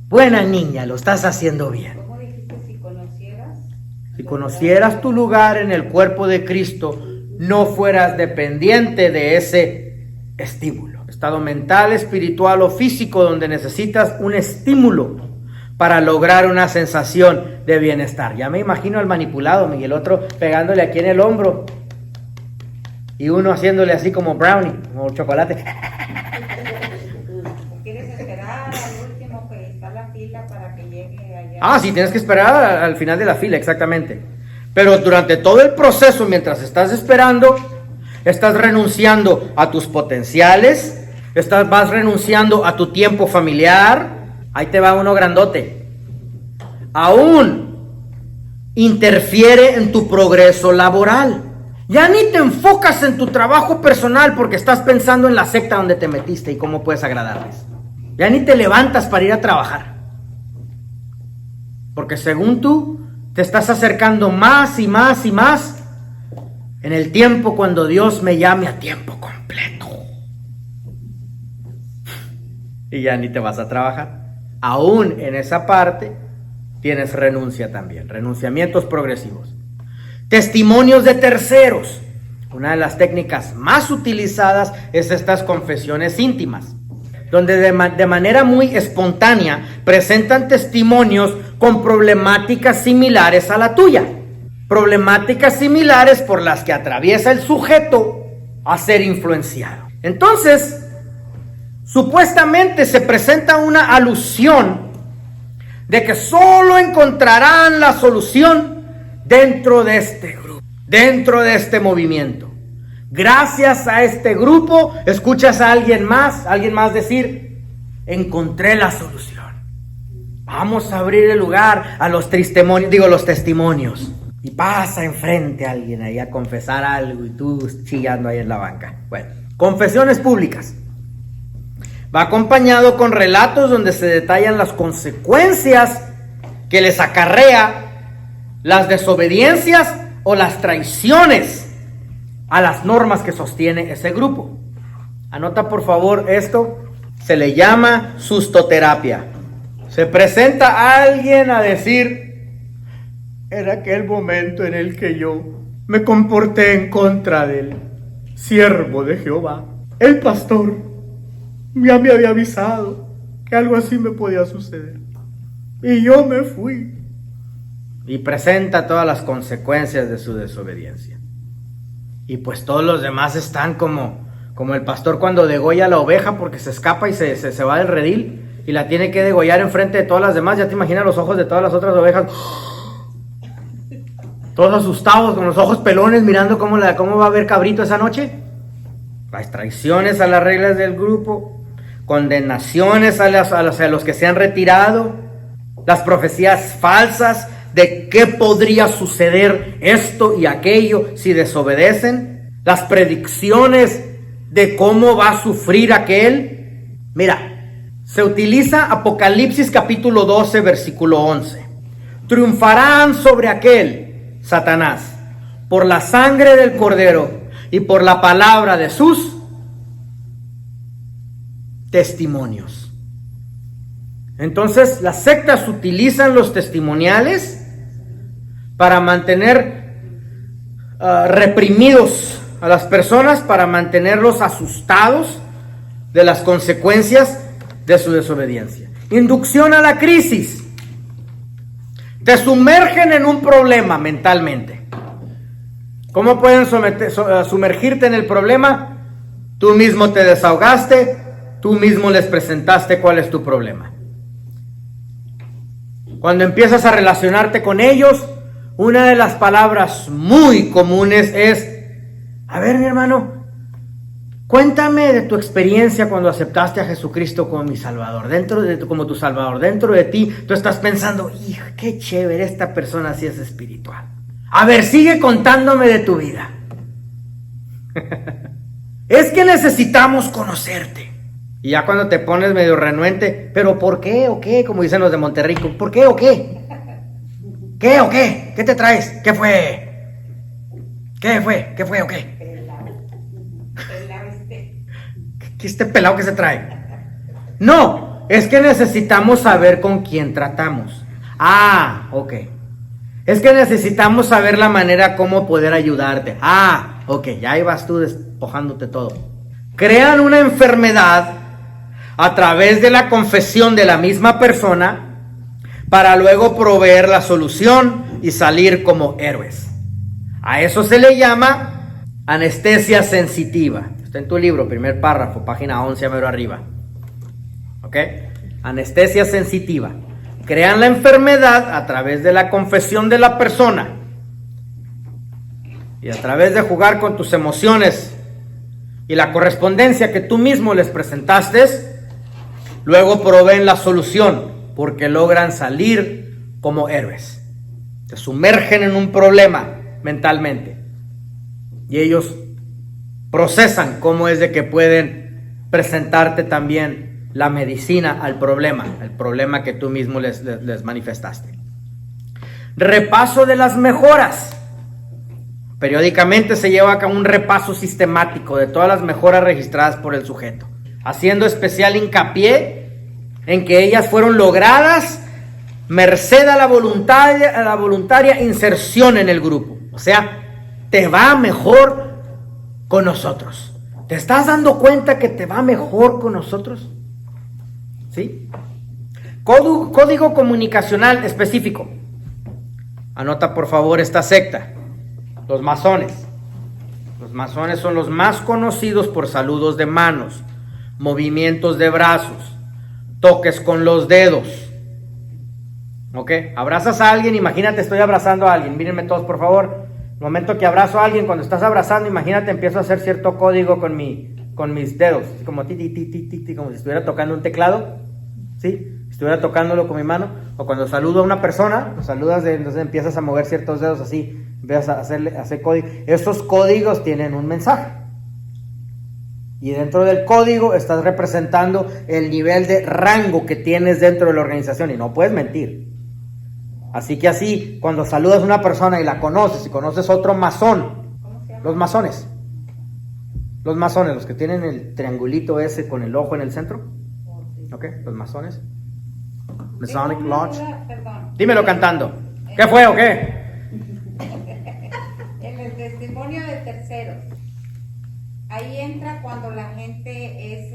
Buena niña, lo estás haciendo bien. ¿Cómo dijiste si conocieras? Si conocieras tu lugar en el cuerpo de Cristo, no fueras dependiente de ese estímulo. Estado mental, espiritual o físico donde necesitas un estímulo para lograr una sensación de bienestar. Ya me imagino al manipulado y el otro pegándole aquí en el hombro y uno haciéndole así como brownie, como chocolate. ¿Quieres esperar al último que está la fila para que llegue allá? Ah, sí, tienes que esperar al final de la fila, exactamente. Pero durante todo el proceso, mientras estás esperando, estás renunciando a tus potenciales, vas renunciando a tu tiempo familiar. Ahí te va uno grandote. Aún interfiere en tu progreso laboral. Ya ni te enfocas en tu trabajo personal porque estás pensando en la secta donde te metiste y cómo puedes agradarles. Ya ni te levantas para ir a trabajar. Porque según tú, te estás acercando más y más y más en el tiempo cuando Dios me llame a tiempo completo. Y ya ni te vas a trabajar. Aún en esa parte tienes renuncia también, renunciamientos progresivos. Testimonios de terceros. Una de las técnicas más utilizadas es estas confesiones íntimas, donde de manera muy espontánea presentan testimonios con problemáticas similares a la tuya. Problemáticas similares por las que atraviesa el sujeto a ser influenciado. Entonces, supuestamente se presenta una alusión de que solo encontrarán la solución dentro de este grupo, dentro de este movimiento. Gracias a este grupo, escuchas a alguien más decir, encontré la solución. Vamos a abrir el lugar a los testimonios. Y pasa enfrente a alguien ahí a confesar algo y tú chillando ahí en la banca. Bueno, confesiones públicas. Va acompañado con relatos donde se detallan las consecuencias que les acarrea las desobediencias o las traiciones a las normas que sostiene ese grupo. Anota por favor esto, se le llama sustoterapia. Se presenta alguien a decir, en aquel momento en el que yo me comporté en contra del siervo de Jehová, el pastor ya me había avisado que algo así me podía suceder. Y yo me fui y presenta todas las consecuencias de su desobediencia. Y pues todos los demás están como el pastor cuando degolla la oveja porque se escapa y se va del redil y la tiene que degollar enfrente de todas las demás. Ya te imaginas los ojos de todas las otras ovejas, todos asustados, con los ojos pelones, mirando cómo va a haber cabrito esa noche. Las traiciones a las reglas del grupo, condenaciones a los que se han retirado, las profecías falsas de qué podría suceder esto y aquello si desobedecen, las predicciones de cómo va a sufrir aquel. Mira, se utiliza Apocalipsis capítulo 12, versículo 11. Triunfarán sobre aquel, Satanás, por la sangre del Cordero y por la palabra de sus testimonios. Entonces, las sectas utilizan los testimoniales para mantener reprimidos a las personas, para mantenerlos asustados de las consecuencias de su desobediencia. Inducción a la crisis. Te sumergen en un problema mentalmente. ¿Cómo pueden sumergirte en el problema? Tú mismo te desahogaste, tú mismo les presentaste cuál es tu problema. Cuando empiezas a relacionarte con ellos, una de las palabras muy comunes es: a ver, mi hermano, cuéntame de tu experiencia cuando aceptaste a Jesucristo como mi Salvador. Como tu Salvador, dentro de ti, tú estás pensando: hijo, qué chévere, esta persona sí es espiritual. A ver, sigue contándome de tu vida. Es que necesitamos conocerte. Y ya cuando te pones medio renuente: ¿pero por qué o qué? Como dicen los de Monterrey, ¿por qué o qué? ¿Qué o qué? ¿Qué te traes? ¿Qué fue? ¿Qué fue? ¿Qué fue o qué? ¿Qué este pelado que se trae? No, es que necesitamos saber con quién tratamos. Ah, ok. Es que necesitamos saber la manera cómo poder ayudarte. Ah, ok, ya ahí vas tú despojándote todo. Crean una enfermedad a través de la confesión de la misma persona para luego proveer la solución y salir como héroes. A eso se le llama anestesia sensitiva. Está en tu libro, primer párrafo, página 11, mero arriba. ¿Ok? Anestesia sensitiva. Crean la enfermedad a través de la confesión de la persona y a través de jugar con tus emociones y la correspondencia que tú mismo les presentaste, luego proveen la solución porque logran salir como héroes. Se sumergen en un problema mentalmente y ellos procesan cómo es de que pueden presentarte también la medicina al problema, el problema que tú mismo les manifestaste. Repaso de las mejoras. Periódicamente se lleva a cabo un repaso sistemático de todas las mejoras registradas por el sujeto, haciendo especial hincapié en que ellas fueron logradas merced a la voluntaria inserción en el grupo. O sea, te va mejor con nosotros. ¿Te estás dando cuenta que te va mejor con nosotros? ¿Sí? Código comunicacional específico. Anota por favor esta secta. Los masones. Los masones son los más conocidos por saludos de manos, movimientos de brazos, toques con los dedos. ¿Ok? Abrazas a alguien, imagínate, estoy abrazando a alguien. Mírenme todos, por favor. El momento que abrazo a alguien, cuando estás abrazando, imagínate, empiezo a hacer cierto código con mis dedos, como ti, como si estuviera tocando un teclado, ¿sí? Si estuviera tocándolo con mi mano. O cuando saludo a una persona, lo saludas, entonces empiezas a mover ciertos dedos así, empiezas a hacer código. Esos códigos tienen un mensaje. Y dentro del código estás representando el nivel de rango que tienes dentro de la organización y no puedes mentir. Así que así, cuando saludas a una persona y la conoces, y conoces a otro masón, los masones, los que tienen el triangulito ese con el ojo en el centro, ¿ok? Los masones, Masonic Lodge. Dímelo cantando. ¿Qué fue o qué? En el testimonio de terceros. Ahí entra cuando la gente es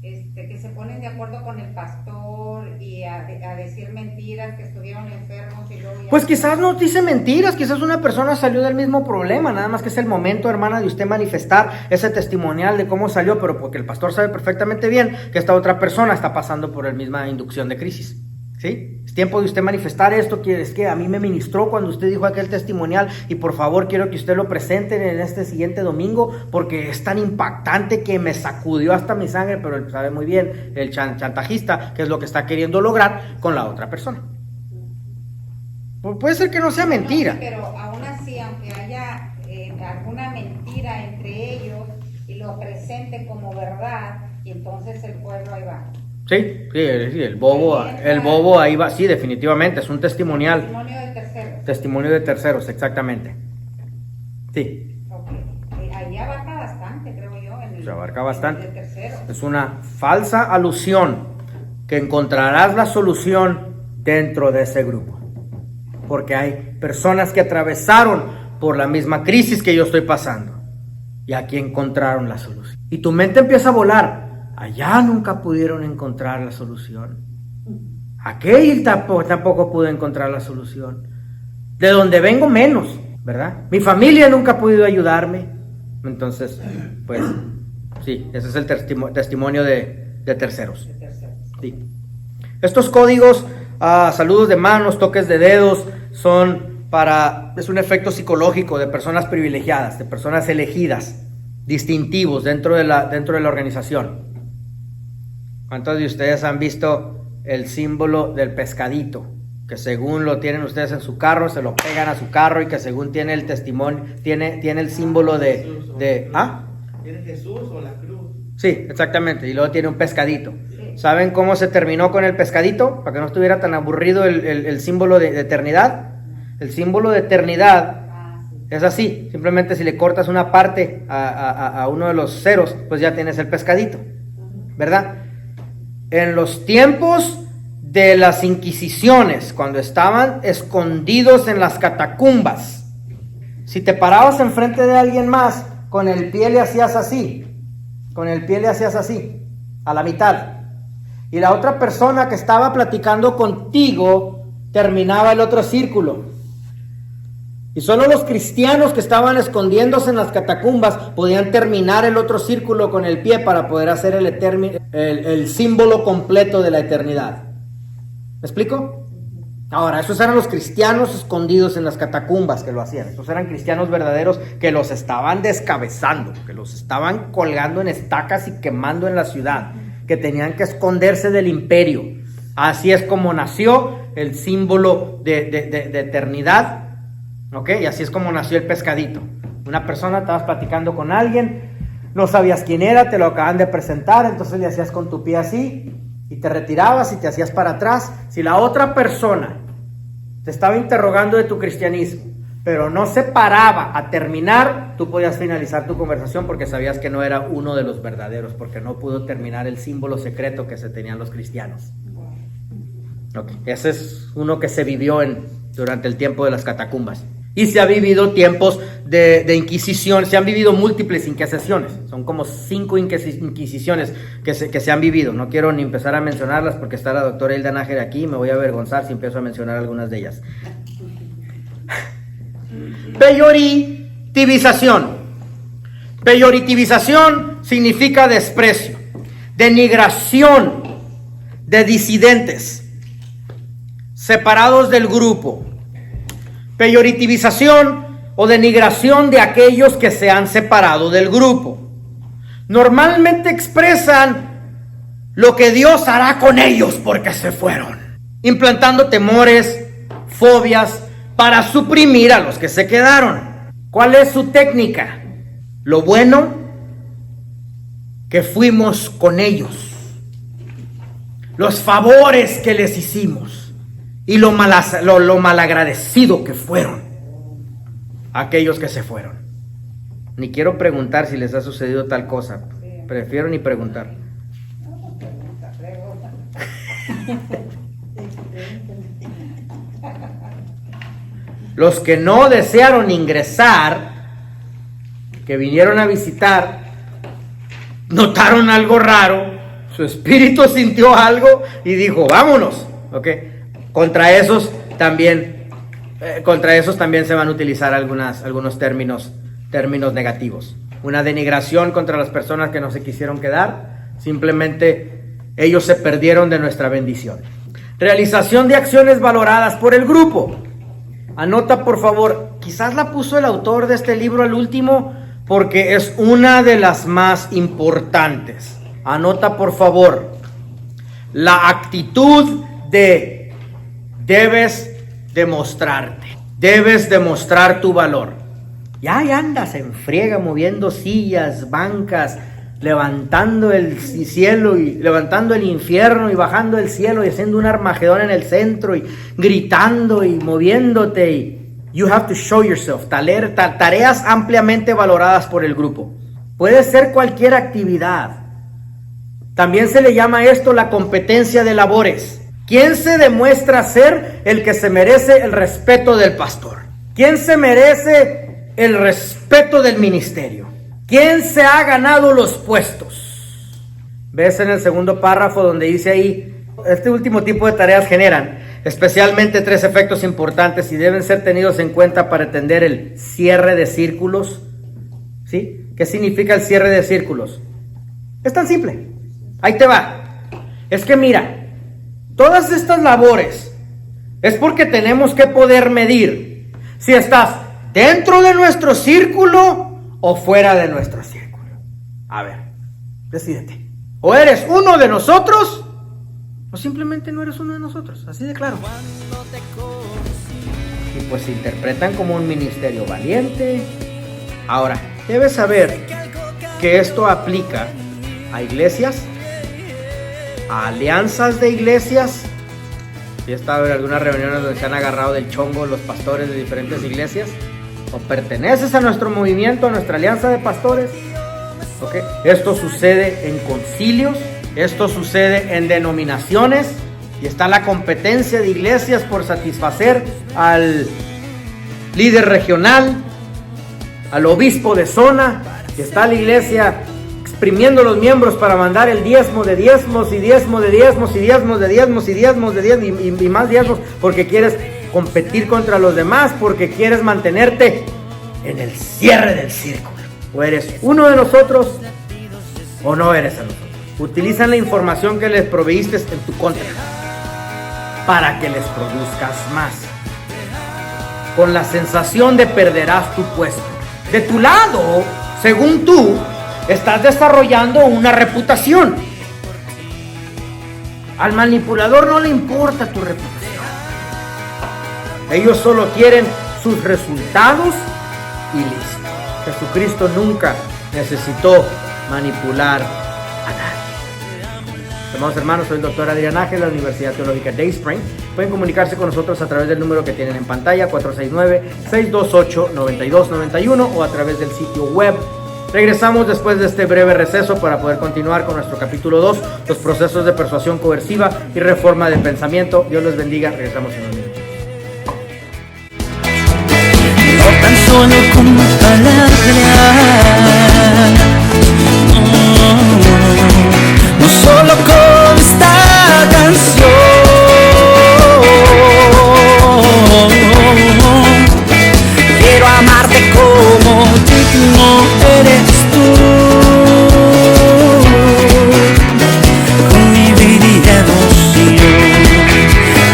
que se ponen de acuerdo con el pastor y a decir mentiras, que estuvieron enfermos y luego ya... Pues quizás no dice mentiras, quizás una persona salió del mismo problema, nada más que es el momento, hermana, de usted manifestar ese testimonial de cómo salió, pero porque el pastor sabe perfectamente bien que esta otra persona está pasando por la misma inducción de crisis. ¿Sí? Es tiempo de usted manifestar esto, que es que a mí me ministró cuando usted dijo aquel testimonial y por favor quiero que usted lo presente en este siguiente domingo porque es tan impactante que me sacudió hasta mi sangre, pero él sabe muy bien, el chantajista, qué es lo que está queriendo lograr con la otra persona. Puede ser que no sea mentira. No, pero aún así, aunque haya alguna mentira entre ellos y lo presente como verdad, y entonces el pueblo ahí va. Sí, el bobo ahí va, sí, definitivamente, es un testimonial. Testimonio de terceros. Testimonio de terceros, exactamente. Sí. Okay. Ahí abarca bastante, creo yo. Se abarca bastante. De terceros. Es una falsa alusión que encontrarás la solución dentro de ese grupo. Porque hay personas que atravesaron por la misma crisis que yo estoy pasando. Y aquí encontraron la solución. Y tu mente empieza a volar. Allá nunca pudieron encontrar la solución. Aquel tampoco pudo encontrar la solución. De donde vengo menos, ¿verdad? Mi familia nunca ha podido ayudarme. Entonces, pues, sí, ese es el testimonio de terceros. Sí. Estos códigos, saludos de manos, toques de dedos, es un efecto psicológico de personas privilegiadas, de personas elegidas, distintivos dentro de la organización. ¿Cuántos de ustedes han visto el símbolo del pescadito? Que según lo tienen ustedes en su carro, se lo pegan a su carro y que según tiene el testimonio, tiene el símbolo de ¿Tiene Jesús o la cruz? Sí, exactamente, y luego tiene un pescadito. ¿Saben cómo se terminó con el pescadito? Para que no estuviera tan aburrido el símbolo de eternidad. El símbolo de eternidad es así, simplemente si le cortas una parte a uno de los ceros, pues ya tienes el pescadito, ¿verdad? En los tiempos de las Inquisiciones, cuando estaban escondidos en las catacumbas, si te parabas enfrente de alguien más, con el pie le hacías así, a la mitad, y la otra persona que estaba platicando contigo terminaba el otro círculo. Y solo los cristianos que estaban escondiéndose en las catacumbas podían terminar el otro círculo con el pie para poder hacer el símbolo completo de la eternidad. ¿Me explico? Ahora, esos eran los cristianos escondidos en las catacumbas que lo hacían. Esos eran cristianos verdaderos que los estaban descabezando, que los estaban colgando en estacas y quemando en la ciudad, que tenían que esconderse del imperio. Así es como nació el símbolo de eternidad. ¿Ok? Y así es como nació el pescadito. Una persona, estabas platicando con alguien, no sabías quién era, te lo acaban de presentar, entonces le hacías con tu pie así, y te retirabas y te hacías para atrás. Si la otra persona te estaba interrogando de tu cristianismo, pero no se paraba a terminar, tú podías finalizar tu conversación porque sabías que no era uno de los verdaderos, porque no pudo terminar el símbolo secreto que se tenían los cristianos. Okay. Ese es uno que se vivió durante el tiempo de las catacumbas. Y se ha vivido tiempos de inquisición, se han vivido múltiples inquisiciones, son como 5 inquisiciones que se han vivido. No quiero ni empezar a mencionarlas porque está la doctora Hilda Nájera aquí y me voy a avergonzar si empiezo a mencionar algunas de ellas. Peyoritivización. Peyoritivización significa desprecio, denigración de disidentes, separados del grupo. Peyoritivización o denigración de aquellos que se han separado del grupo. Normalmente expresan lo que Dios hará con ellos porque se fueron, implantando temores, fobias para suprimir a los que se quedaron. ¿Cuál es su técnica? Lo bueno que fuimos con ellos, los favores que les hicimos y lo malagradecido que fueron aquellos que se fueron. Ni quiero preguntar si les ha sucedido tal cosa. Prefiero ni preguntar. Los que no desearon ingresar, que vinieron a visitar, notaron algo raro Su espíritu sintió algo y dijo, vámonos. ¿Ok? Contra esos también se van a utilizar algunos términos negativos. Una denigración contra las personas que no se quisieron quedar. Simplemente ellos se perdieron de nuestra bendición. Realización de acciones valoradas por el grupo. Anota por favor, quizás la puso el autor de este libro al último porque es una de las más importantes. Anota por favor, la actitud de debes demostrarte, debes demostrar tu valor. Ya andas en friega moviendo sillas, bancas, levantando el cielo y levantando el infierno y bajando el cielo y haciendo un Armagedón en el centro y gritando y moviéndote. Y you have to show yourself. Tareas ampliamente valoradas por el grupo. Puede ser cualquier actividad. También se le llama esto la competencia de labores. ¿Quién se demuestra ser el que se merece el respeto del pastor? ¿Quién se merece el respeto del ministerio? ¿Quién se ha ganado los puestos? Ves en el segundo párrafo donde dice ahí, este último tipo de tareas generan especialmente 3 efectos importantes y deben ser tenidos en cuenta para entender el cierre de círculos. ¿Sí? ¿Qué significa el cierre de círculos? Es tan simple. Ahí te va. Es que mira, todas estas labores es porque tenemos que poder medir si estás dentro de nuestro círculo o fuera de nuestro círculo. A ver, decídete. O eres uno de nosotros o simplemente no eres uno de nosotros. Así de claro. Y pues se interpretan como un ministerio valiente. Ahora, debes saber que esto aplica a iglesias, a alianzas de iglesias. He estado en algunas reuniones donde se han agarrado del chongo los pastores de diferentes iglesias. O perteneces a nuestro movimiento, a nuestra alianza de pastores. ¿Okay? Esto sucede en concilios, esto sucede en denominaciones. Y está la competencia de iglesias por satisfacer al líder regional, al obispo de zona. Y está la iglesia exprimiendo los miembros para mandar el diezmo de diezmos y diezmo de diezmos y diezmos de diezmos y diezmos de diezmos y más diezmos, porque quieres competir contra los demás, porque quieres mantenerte en el cierre del círculo. O eres uno de nosotros o no eres a nosotros. Utilizan la información que les proveíste en tu contra para que les produzcas más, con la sensación de perderás tu puesto. De tu lado, según tú, estás desarrollando una reputación. Al manipulador no le importa tu reputación. Ellos solo quieren sus resultados y listo. Jesucristo nunca necesitó manipular a nadie. Amados hermanos, soy el doctor Adrián Ángel de la Universidad Teológica Dayspring. Pueden comunicarse con nosotros a través del número que tienen en pantalla, 469-628-9291, o a través del sitio web. Regresamos después de este breve receso para poder continuar con nuestro capítulo 2, los procesos de persuasión coerciva y reforma del pensamiento. Dios los bendiga. Regresamos en un minuto. No tan solo con palabras, no solo con esta canción. Quiero amarte como digno eres tú, con mi vida y devoción,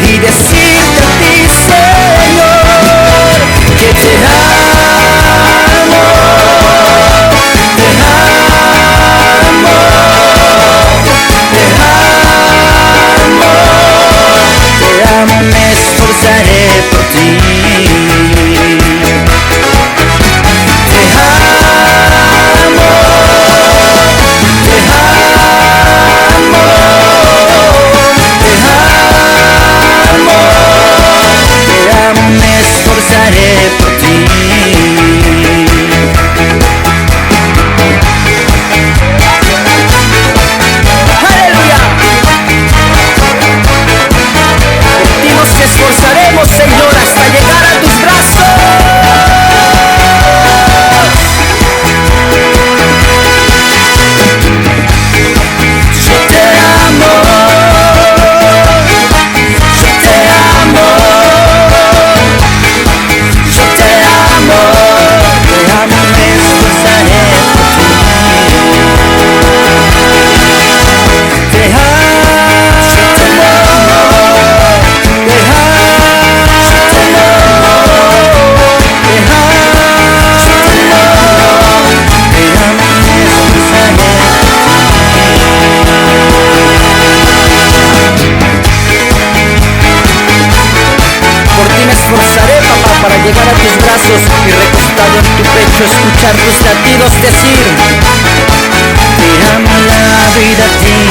y decirte a ti, Señor, que te amo, te amo, te amo, me esforzaré por ti. Te amo. escucho escuchar tus latidos decir: te amo la vida a ti.